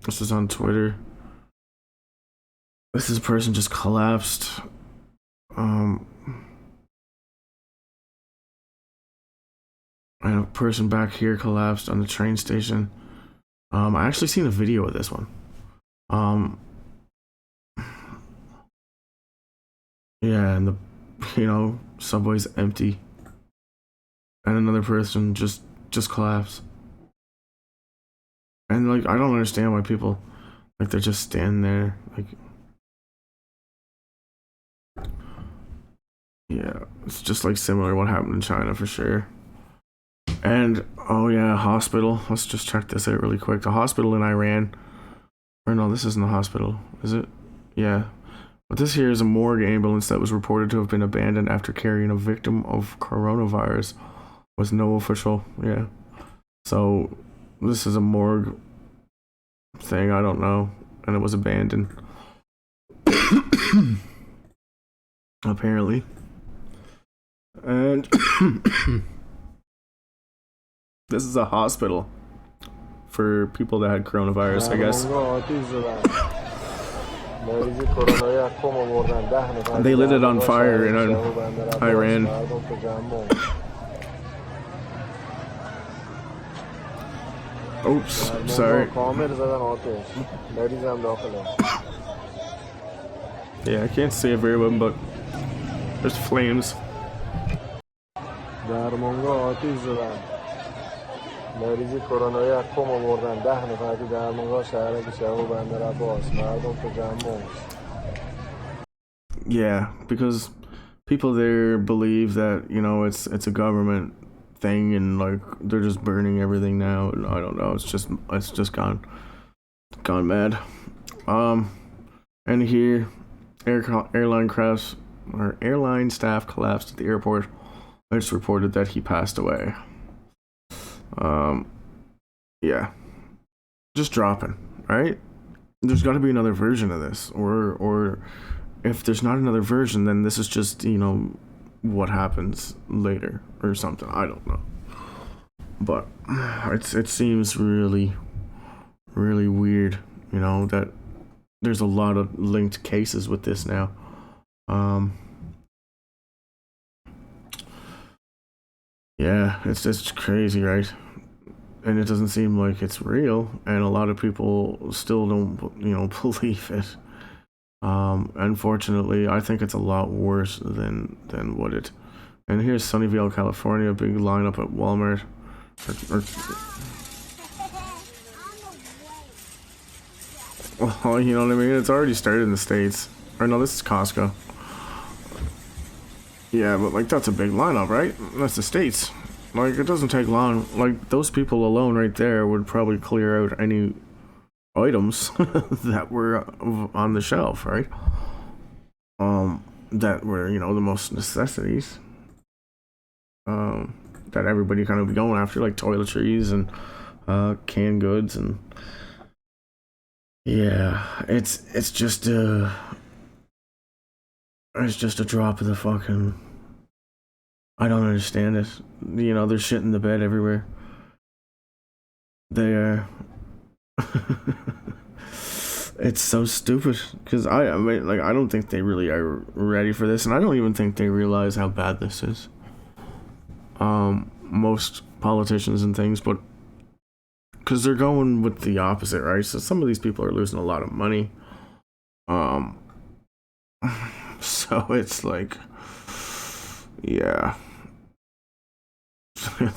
Speaker 1: This is on Twitter. This is a person just collapsed. And a person back here collapsed on the train station. I actually seen a video of this one. Yeah, and the subway's empty. And another person just collapsed. And like, I don't understand why people like they're just standing there like. Yeah, it's just like similar to what happened in China for sure. And oh yeah, hospital. Let's just check this out really quick. The hospital in Iran. Or no, this isn't the hospital, is it? Yeah. But this here is a morgue ambulance that was reported to have been abandoned after carrying a victim of coronavirus with no official, yeah. So this is a morgue thing, I don't know. And it was abandoned. Apparently. And this is a hospital for people that had coronavirus, I guess. They lit it on fire in Iran. Oops, sorry. Yeah, I can't see it very well, but there's flames. Yeah, because people there believe that, it's a government thing and like they're just burning everything now. And I don't know, it's just gone mad. And here airline staff collapsed at the airport. It's reported that he passed away. Yeah, just dropping, right? There's got to be another version of this, or if there's not another version, then this is just what happens later or something. I don't know, but it seems really, really weird, that there's a lot of linked cases with this now. Yeah, it's just crazy, right? And it doesn't seem like it's real, and a lot of people still don't, believe it. Unfortunately, I think it's a lot worse than what it. And here's Sunnyvale, California, big lineup at Walmart. Well, you know what I mean? It's already started in the States. Or no, this is Costco. Yeah, but like that's a big lineup, right? That's the States. Like it doesn't take long. Like those people alone right there would probably clear out any items that were on the shelf, right? That were, you know, the most necessities. That everybody kind of be going after, like toiletries and canned goods, and yeah, it's just a drop of the fucking. I don't understand it. You know, there's shit in the bed everywhere. They are. It's so stupid because I mean, like, I don't think they really are ready for this, and I don't even think they realize how bad this is. Most politicians and things, but because they're going with the opposite, right? So some of these people are losing a lot of money. So it's like, yeah,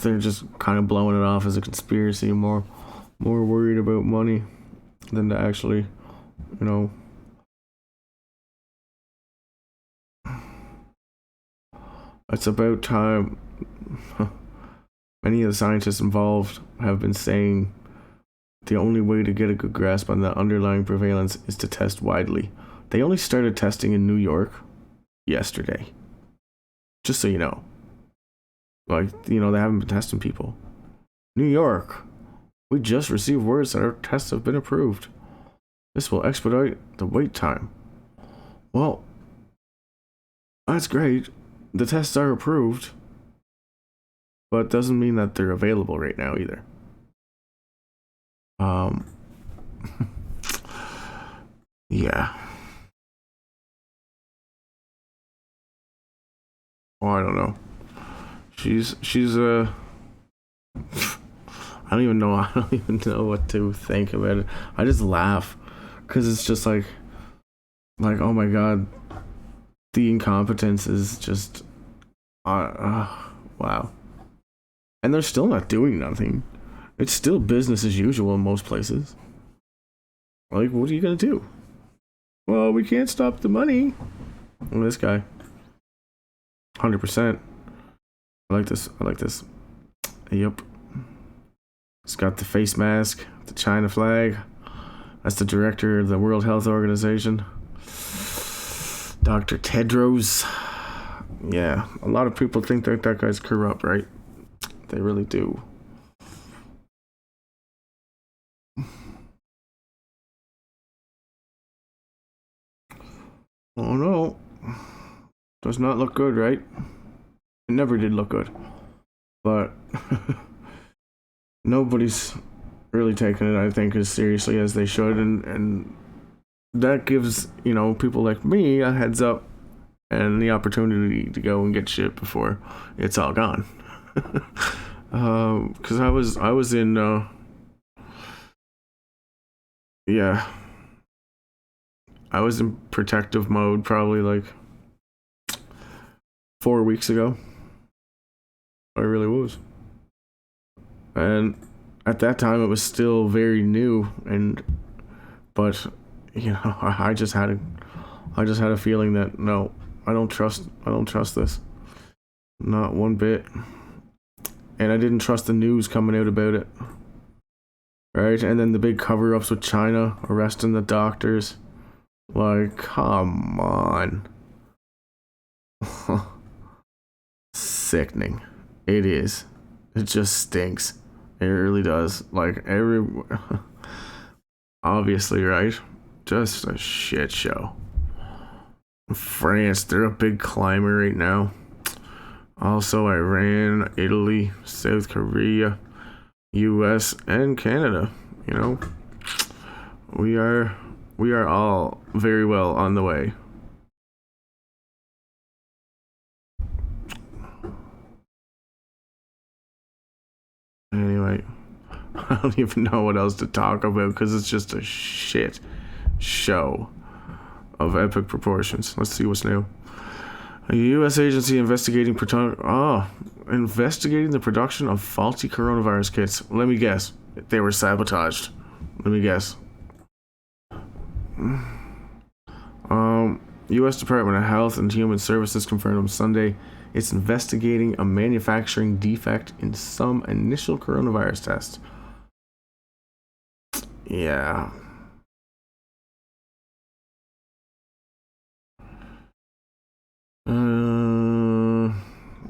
Speaker 1: they're just kind of blowing it off as a conspiracy, more worried about money than to actually, you know. It's about time. Many of the scientists involved have been saying the only way to get a good grasp on the underlying prevalence is to test widely. They only started testing in New York yesterday. Just so you know. Like, you know, they haven't been testing people. New York, we just received words that our tests have been approved. This will expedite the wait time. Well, that's great. The tests are approved. But it doesn't mean that they're available right now either. Yeah. Oh, I don't know. She's I don't even know. I don't even know what to think about it. I just laugh because it's just like, oh my god, the incompetence is just, wow. And they're still not doing nothing. It's still business as usual in most places. Like, what are you gonna do? Well, we can't stop the money. Well, this guy, 100%. I like this. Yep. He's got the face mask, the China flag. That's the director of the World Health Organization, Dr. Tedros. Yeah, a lot of people think that guy's corrupt, right? They really do. Oh no. Does not look good, right? It never did look good. But nobody's really taking it, I think, as seriously as they should, and that gives, you know, people like me a heads up and the opportunity to go and get shit before it's all gone. Because I was in yeah, I was in protective mode probably like 4 weeks ago. I really was. And at that time it was still very new, but you know, I just had a feeling that no, I don't trust this. Not one bit. And I didn't trust the news coming out about it. Right? And then the big cover-ups with China arresting the doctors. Like, come on. Sickening. It is. It just stinks. It really does. Like, obviously, right? Just a shit show. France, they're a big climber right now. Also, Iran, Italy, South Korea, US, and Canada. You know, we are all very well on the way. Anyway, I don't even know what else to talk about because it's just a shit show of epic proportions. Let's see what's new. A U.S. agency investigating the production of faulty coronavirus kits. Let me guess. They were sabotaged. Let me guess. U.S. Department of Health and Human Services confirmed on Sunday it's investigating a manufacturing defect in some initial coronavirus tests. Yeah.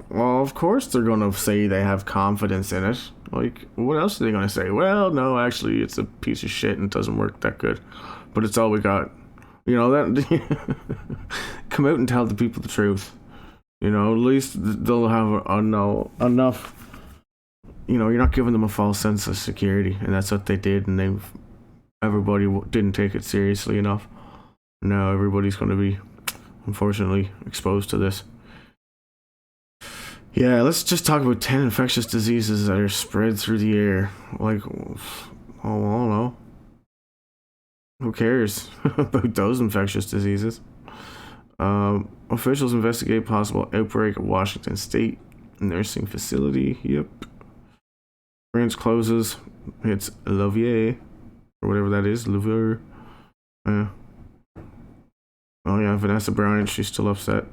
Speaker 1: Well, of course they're gonna say they have confidence in it. Like, what else are they gonna say? Well, no, actually, it's a piece of shit and doesn't work that good. But it's all we got. You know, that... Come out and tell the people the truth. You know, at least they'll have enough... You know, you're not giving them a false sense of security. And that's what they did, and everybody didn't take it seriously enough. Now everybody's gonna be, unfortunately, exposed to this. Yeah, let's just talk about 10 infectious diseases that are spread through the air. Like, oh, I don't know. Who cares about those infectious diseases? Officials investigate possible outbreak at Washington State nursing facility. Yep. France closes. It's Louvier, or whatever that is. Louvier. Oh yeah, Vanessa Bryant. She's still upset.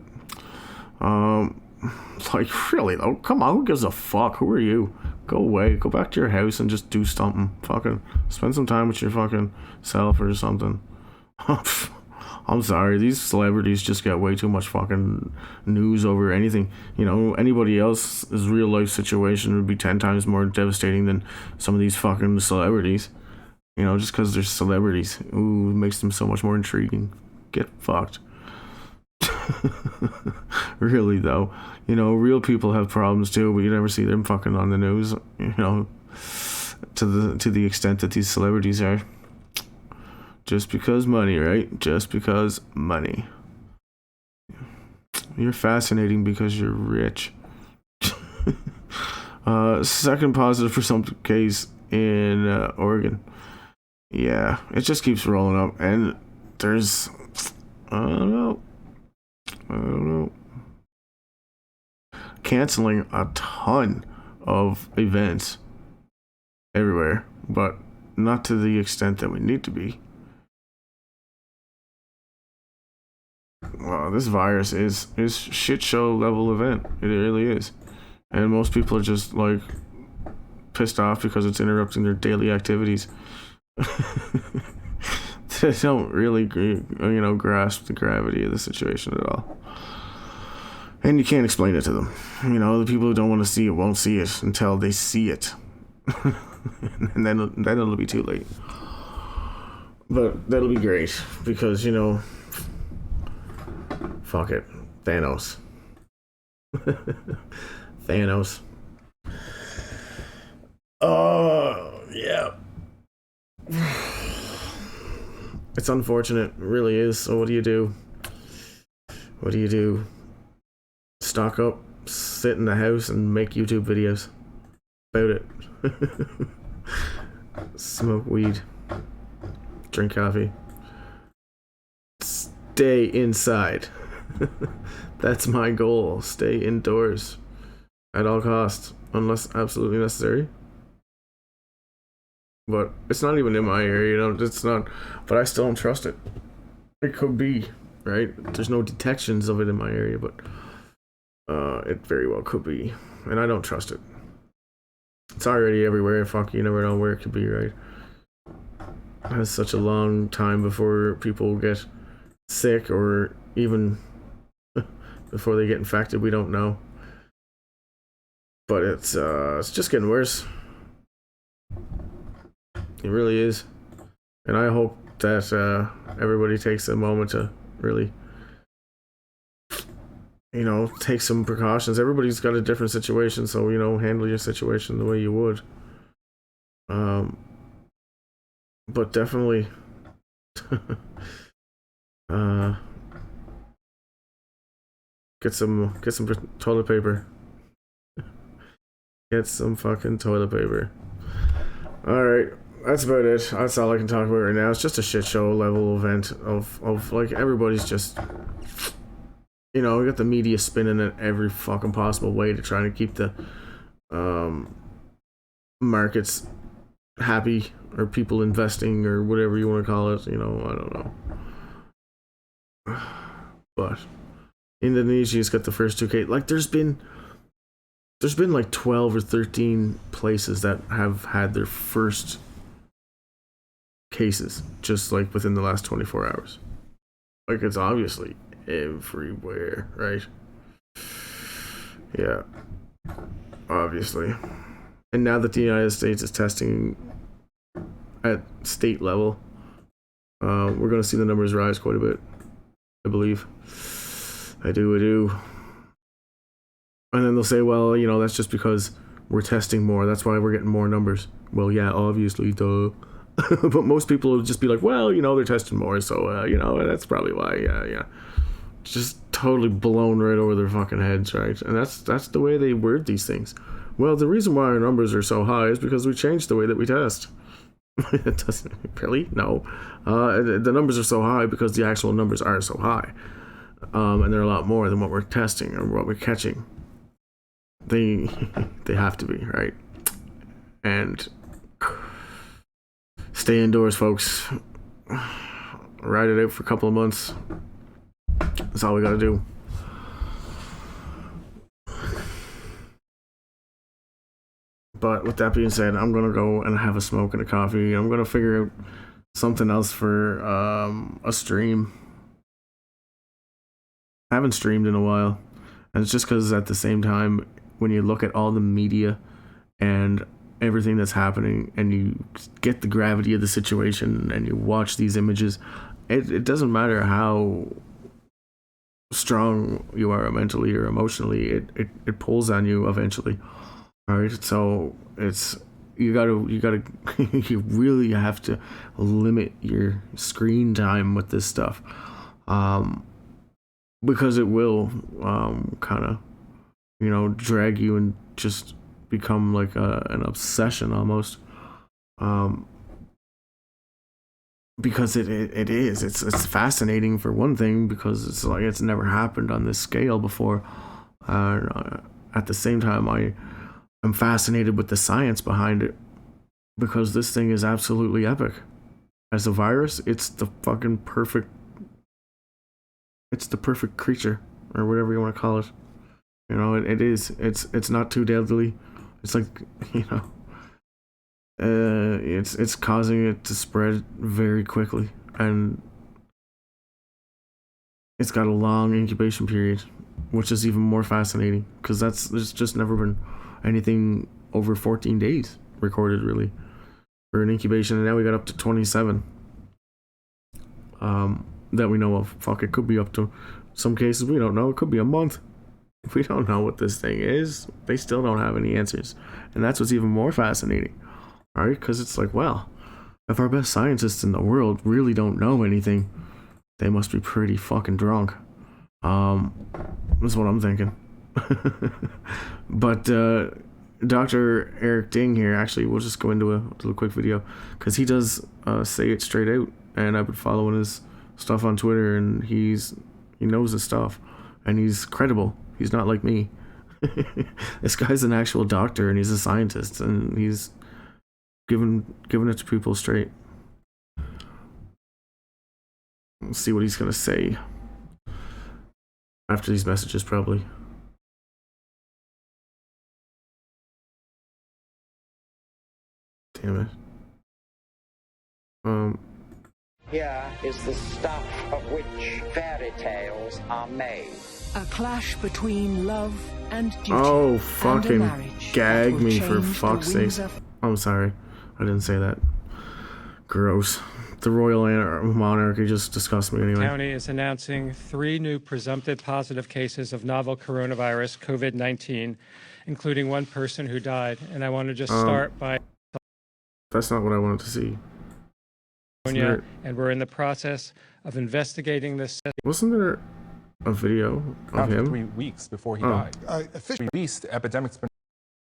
Speaker 1: Like, really though? Come on, who gives a fuck? Who are you? Go away. Go back to your house and just do something. Fucking spend some time with your fucking self or something. I'm sorry, these celebrities just get way too much fucking news over anything. You know, anybody else's real life situation would be 10 times more devastating than some of these fucking celebrities. You know, just because they're celebrities. Ooh, it makes them so much more intriguing. Get fucked. Really though, you know, real people have problems too, but you never see them fucking on the news, you know, to the extent that these celebrities are. Just because money, right? Just because money. You're fascinating because you're rich. Second positive for some case in Oregon. Yeah, it just keeps rolling up, and there's I don't know. Canceling a ton of events everywhere, but not to the extent that we need to be. Wow, this virus is shit show level event. It really is. And most people are just like pissed off because it's interrupting their daily activities. They don't really, you know, grasp the gravity of the situation at all. And you can't explain it to them. You know, the people who don't want to see it won't see it until they see it. And then it'll be too late. But that'll be great because, you know, fuck it. Thanos. Thanos. Oh, yeah. It's unfortunate. It really is. So what do you do? What do you do? Stock up, sit in the house, and make YouTube videos about it. Smoke weed. Drink coffee. Stay inside. That's my goal. Stay indoors at all costs, unless absolutely necessary. But it's not even in my area, you know, it's not, but I still don't trust it. It could be, right? There's no detections of it in my area, but it very well could be, and I don't trust it. It's already everywhere. Fuck, you never know where it could be, right? It has such a long time before people get sick, or even before they get infected. We don't know, but it's just getting worse. It really is, and I hope that everybody takes a moment to really, you know, take some precautions. Everybody's got a different situation, so, you know, handle your situation the way you would. But definitely, get some toilet paper. Get some fucking toilet paper. All right. That's about it. That's all I can talk about right now. It's just a shit show level event of like, everybody's just, you know, we got the media spinning it every fucking possible way to try to keep the markets happy, or people investing, or whatever you want to call it. You know, I don't know. But Indonesia's got the first 2 cases. Like there's been like 12 or 13 places that have had their first cases just like within the last 24 hours. Like it's obviously everywhere, right? Yeah, obviously. And now that the United States is testing at state level, we're going to see the numbers rise quite a bit, I believe. I do. And then they'll say, well, you know, that's just because we're testing more. That's why we're getting more numbers. Well, yeah, obviously, duh. But most people will just be like, well, you know, they're testing more, so, you know, that's probably why, yeah. Just totally blown right over their fucking heads, right? And that's the way they word these things. Well, the reason why our numbers are so high is because we changed the way that we test. It doesn't really, no. The numbers are so high because the actual numbers are so high, and they're a lot more than what we're testing or what we're catching. They have to be, right? And stay indoors, folks. Ride it out for a couple of months. That's all we gotta do. But with that being said, I'm gonna go and have a smoke and a coffee. I'm gonna figure out something else for a stream. I haven't streamed in a while, and it's just because at the same time, when you look at all the media and everything that's happening, and you get the gravity of the situation, and you watch these images, it doesn't matter how strong you are mentally or emotionally, it pulls on you eventually. All right, so you gotta you really have to limit your screen time with this stuff, because it will kind of, you know, drag you and just become like an obsession almost, because it's fascinating for one thing, because it's like it's never happened on this scale before. At the same time, I'm fascinated with the science behind it, because this thing is absolutely epic. As a virus, it's the perfect creature, or whatever you want to call it. You know, it is. It's not too deadly. It's like, you know, it's causing it to spread very quickly, and it's got a long incubation period, which is even more fascinating, because there's just never been anything over 14 days recorded really for an incubation, and now we got up to 27 that we know of. Fuck, it could be up to some cases, we don't know. It could be a month. We don't know what this thing is. They still don't have any answers, and that's what's even more fascinating. All right, because it's like, well, if our best scientists in the world really don't know anything, they must be pretty fucking drunk. That's what I'm thinking. But Dr. Eric Ding here, actually, we'll just go into a little quick video, because he does say it straight out, and I've been following his stuff on Twitter, and he knows his stuff, and he's credible. He's not like me. This guy's an actual doctor, and he's a scientist, and he's giving it to people straight. Let's see what he's gonna say after these messages, probably. Damn it.
Speaker 7: Here is the stuff of which fairy tales are made.
Speaker 8: A clash between love and duty.
Speaker 1: Oh,
Speaker 8: and
Speaker 1: fucking
Speaker 8: a marriage
Speaker 1: gag
Speaker 8: that will
Speaker 1: me, for
Speaker 8: change
Speaker 1: fuck's
Speaker 8: the
Speaker 1: sake.
Speaker 8: winds of-
Speaker 1: I'm sorry. I didn't say that. Gross. The royal monarchy just disgusts me anyway.
Speaker 2: County is announcing 3 new presumptive positive cases of novel coronavirus COVID-19, including 1 person who died. And I want to just start by
Speaker 1: That's not what I wanted to see.
Speaker 2: California, and we're in the process of investigating this.
Speaker 1: Wasn't there a video of
Speaker 3: After
Speaker 1: him?
Speaker 3: 3 weeks before he died.
Speaker 4: Officially,
Speaker 3: Released, the epidemic's been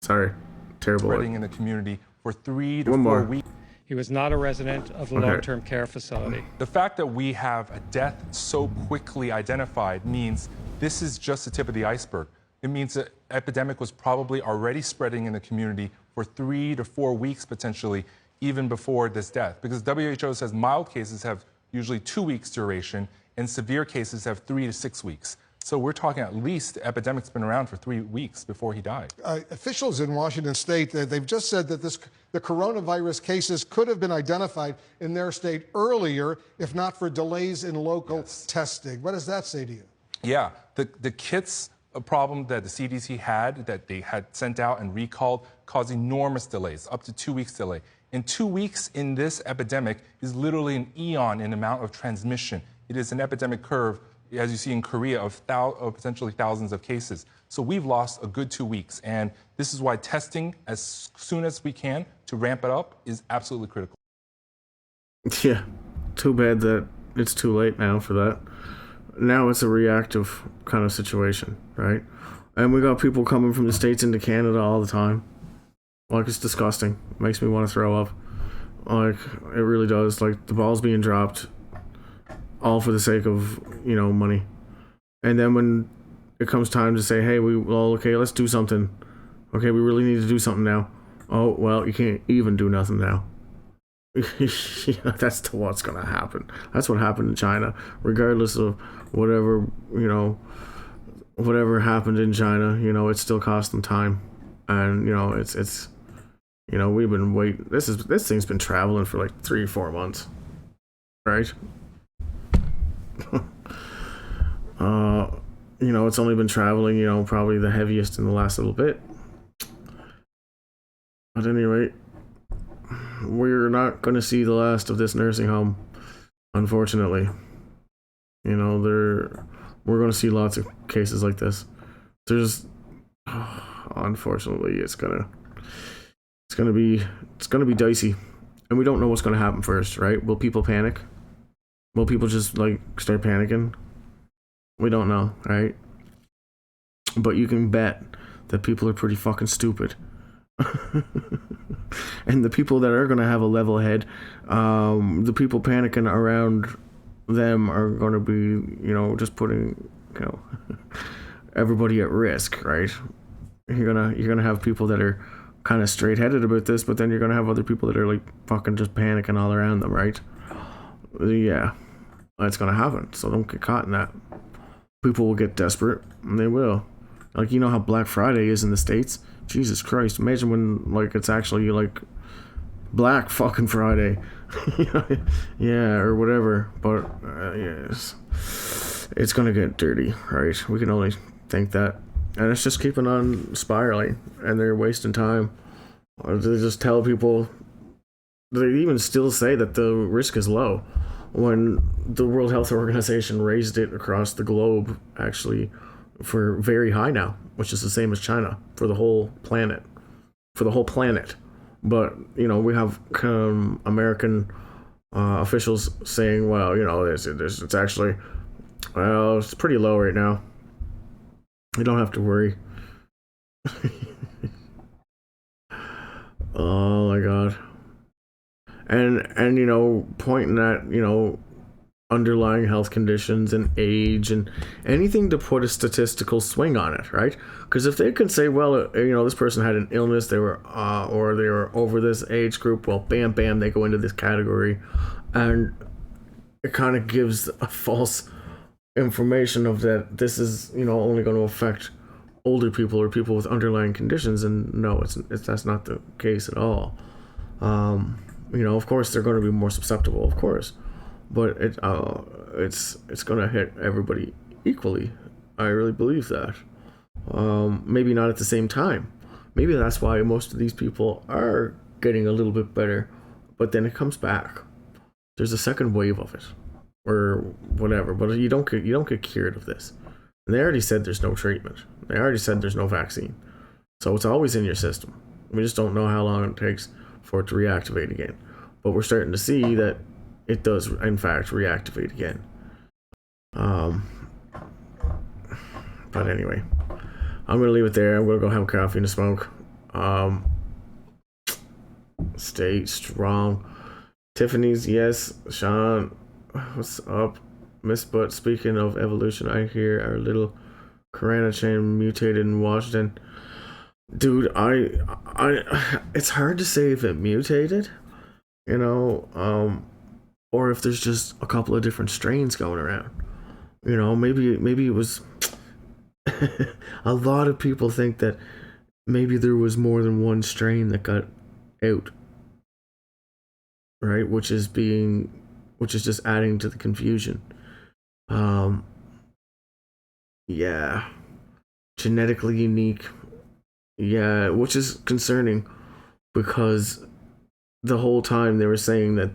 Speaker 1: Sorry. Terrible.
Speaker 3: spreading in the community for 3 to
Speaker 1: One
Speaker 3: 4
Speaker 1: more.
Speaker 3: weeks.
Speaker 2: He was not a resident of the
Speaker 1: Okay.
Speaker 2: long-term care facility.
Speaker 3: The fact that we have a death so quickly identified means this is just the tip of the iceberg. It means the epidemic was probably already spreading in the community for 3 to 4 weeks, potentially, even before this death. Because WHO says mild cases have usually 2 weeks duration, and severe cases have 3 to 6 weeks. So we're talking at least the epidemic's been around for 3 weeks before he died.
Speaker 4: Officials in Washington state, they've just said that the coronavirus cases could have been identified in their state earlier if not for delays in local testing. What does that say to you?
Speaker 3: Yeah, the kits problem that the CDC had, that they had sent out and recalled, caused enormous delays, up to 2 weeks delay. And 2 weeks in this epidemic is literally an eon in amount of transmission. It is an epidemic curve, as you see in Korea, of potentially thousands of cases. So we've lost a good 2 weeks. And this is why testing as soon as we can to ramp it up is absolutely critical.
Speaker 1: Yeah, too bad that it's too late now for that. Now it's a reactive kind of situation, right? And we got people coming from the States into Canada all the time. Like, it's disgusting. It makes me want to throw up. Like, it really does. Like, the ball's being dropped all for the sake of, money. And then when it comes time to say, hey, okay, let's do something. Okay, we really need to do something now. Oh, well, you can't even do nothing now. That's what's going to happen. That's what happened in China. Regardless of whatever happened in China, it still cost them time. And, it's we've been waiting. This thing's been traveling for like 3 or 4 months. Right? It's only been traveling, probably the heaviest in the last little bit. At any rate, we're not going to see the last of this nursing home, unfortunately. We're going to see lots of cases like this. Unfortunately, it's gonna be dicey, and we don't know what's going to happen first, right? Will people panic? Will people just start panicking? We don't know, right? But you can bet that people are pretty fucking stupid. And the people that are going to have a level head, the people panicking around them are going to be, just putting, everybody at risk, right? You're gonna have people that are kind of straight-headed about this, but then you're gonna have other people that are fucking just panicking all around them, right? Yeah, that's gonna happen. So don't get caught in that. People will get desperate, and they will. How Black Friday is in the States. Jesus Christ! Imagine when it's actually Black fucking Friday. Yeah, or whatever. But yes, it's gonna get dirty, right? We can only think that. And it's just keeping on spiraling, and they're wasting time. They just tell people, they even still say that the risk is low, when the World Health Organization raised it across the globe, actually, for very high now, which is the same as China, for the whole planet. But, we have American officials saying, well, it's actually, it's pretty low right now. You don't have to worry. Oh my god. And pointing at, underlying health conditions and age and anything to put a statistical swing on it, right? Because if they can say, well, this person had an illness, they were or they were over this age group, well, bam, bam, they go into this category, and it kind of gives a false information of that this is only going to affect older people or people with underlying conditions, and no, it's that's not the case at all. Of course they're going to be more susceptible, of course, but it's going to hit everybody equally. I really believe that. Maybe not at the same time. Maybe that's why most of these people are getting a little bit better, but then it comes back. There's a second wave of it, or whatever, but you don't get cured of this. And they already said there's no treatment. They already said there's no vaccine. So it's always in your system. We just don't know how long it takes for it to reactivate again. But we're starting to see that it does, in fact, reactivate again. But anyway, I'm going to leave it there. I'm going to go have coffee and a smoke. Stay strong. Tiffany's, yes. Sean, what's up? Miss Butt, speaking of evolution, I hear our little Corona chain mutated in Washington. Dude, I it's hard to say if it mutated, or if there's just a couple of different strains going around. Maybe it was. A lot of people think that maybe there was more than one strain that got out, right? Which is just adding to the confusion. Yeah, genetically unique. Yeah, which is concerning because the whole time they were saying that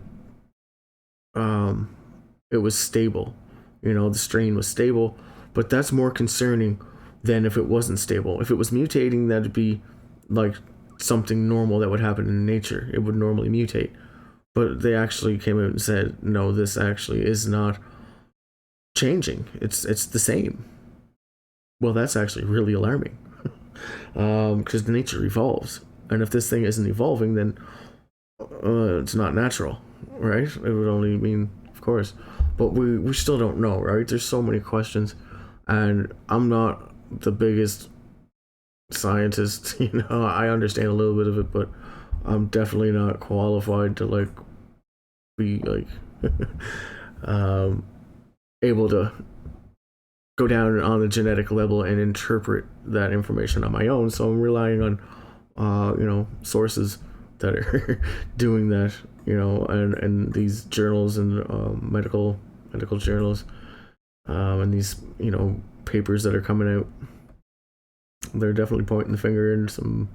Speaker 1: it was stable. The strain was stable, but that's more concerning than if it wasn't stable. If it was mutating, that'd be like something normal that would happen in nature. It would normally mutate. But they actually came out and said, no, this actually is not changing. It's the same. Well, that's actually really alarming. Because nature evolves. And if this thing isn't evolving, then it's not natural, right? It would only mean, of course. But we still don't know, right? There's so many questions. And I'm not the biggest scientist, I understand a little bit of it, but I'm definitely not qualified to be able to go down on the genetic level and interpret that information on my own. So I'm relying on sources that are doing that, and these journals and medical journals, and these papers that are coming out. They're definitely pointing the finger in some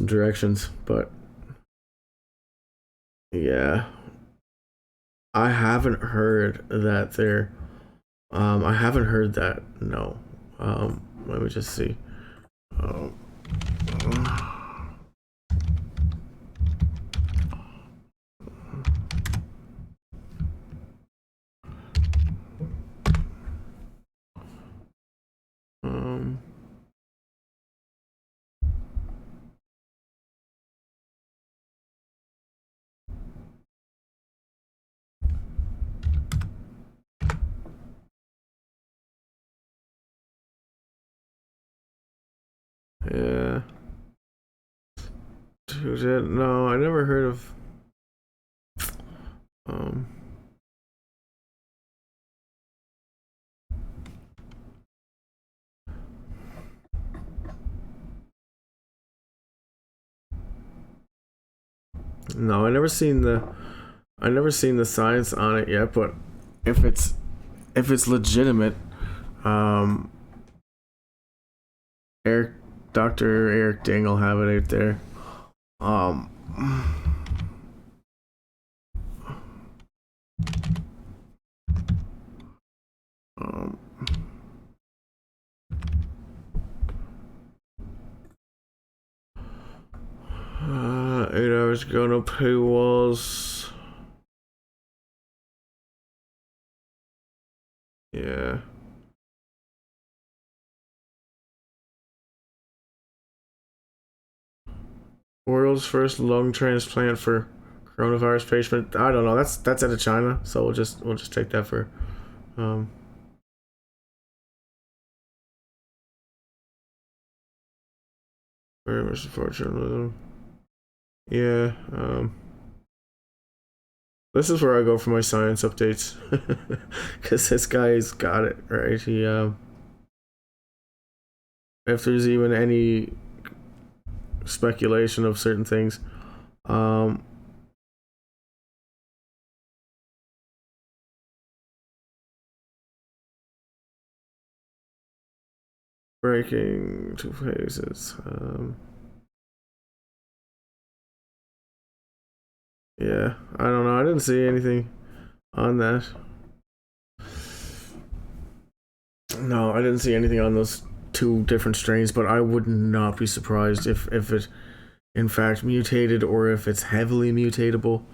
Speaker 1: directions, but yeah, I haven't heard that there. I haven't heard that. No. Let me just see. Yeah. Dude, no, I never heard of. No, I never seen the science on it yet. But if it's legitimate, Dr. Eric Ding will have it out there. Eight hours ago, no paywalls. Yeah. World's first lung transplant for coronavirus patient. I don't know. That's out of China, so we'll just take that for. Very much unfortunate. Yeah. This is where I go for my science updates, because this guy's got it right. He if there's even any speculation of certain things, breaking 2 phases. Yeah, I don't know. I didn't see anything on that. No, I didn't see anything on those 2 different strains, but I would not be surprised if it in fact mutated, or if it's heavily mutatable,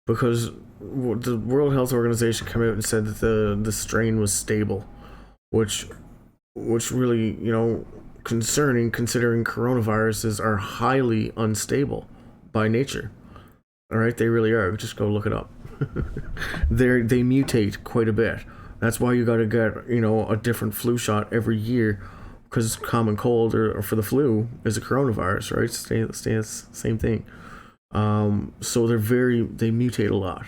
Speaker 1: because the World Health Organization came out and said that the strain was stable, which really, concerning, considering coronaviruses are highly unstable by nature. All right, they really are. Just go look it up. They mutate quite a bit. That's why you got to get a different flu shot every year, because common cold or for the flu is a coronavirus, right? Same thing. So they mutate a lot.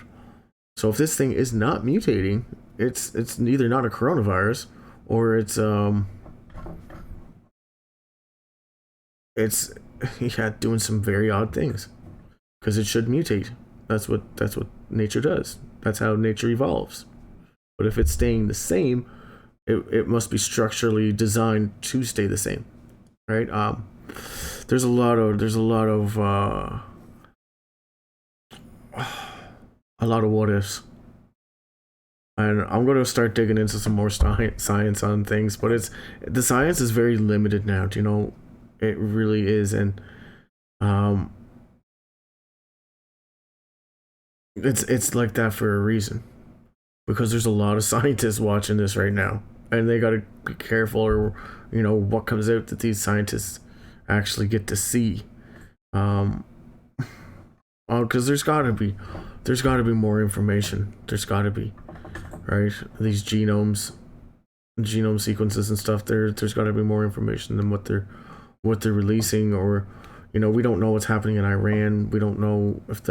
Speaker 1: So if this thing is not mutating, it's neither not a coronavirus or it's yeah, doing some very odd things because it should mutate. That's what nature does. That's how nature evolves. But if it's staying the same, it must be structurally designed to stay the same, right? There's a lot of what ifs, and I'm going to start digging into some more science on things. But the science is very limited now. Do you know? It really is, and it's like that for a reason, because there's a lot of scientists watching this right now, and they got to be careful, or what comes out that these scientists actually get to see. Because there's got to be more information. There's got to be, right? These genome sequences and stuff. There's got to be more information than what they're releasing, or we don't know what's happening in Iran. We don't know what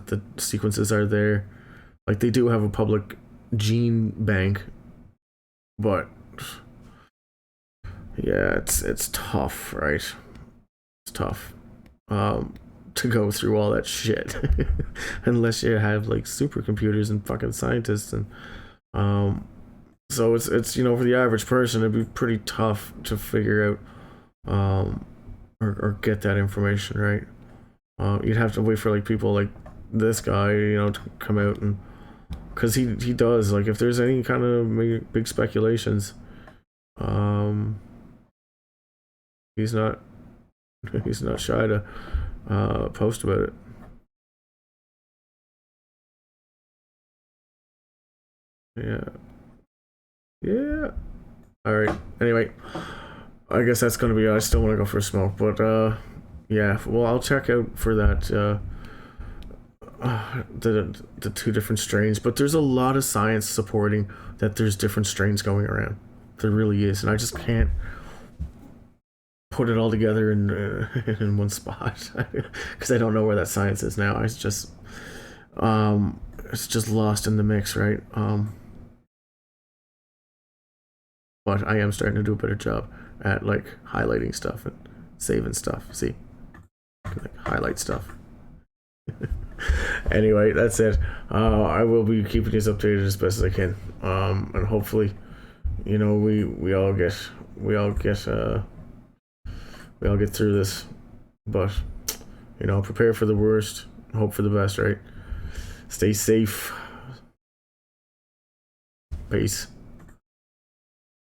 Speaker 1: the sequences are there. Like, they do have a public gene bank, but yeah, it's tough, right? It's tough to go through all that shit unless you have like supercomputers and fucking scientists, and so it's for the average person it'd be pretty tough to figure out or get that information, right? You'd have to wait for like people like this guy to come out, and because he does, like, if there's any kind of big speculations, he's not shy to post about it. Yeah. All right. Anyway, I guess that's gonna be it. I still want to go for a smoke, but yeah. Well, I'll check out for that the two different strains. But there's a lot of science supporting that there's different strains going around. There really is, and I just can't put it all together in one spot because I don't know where that science is now. It's just lost in the mix, right? But I am starting to do a better job at like highlighting stuff and saving stuff. See, like, highlight stuff. Anyway, that's it. I will be keeping these updated as best as I can, and hopefully, we all get through this. But prepare for the worst, hope for the best, right? Stay safe. Peace.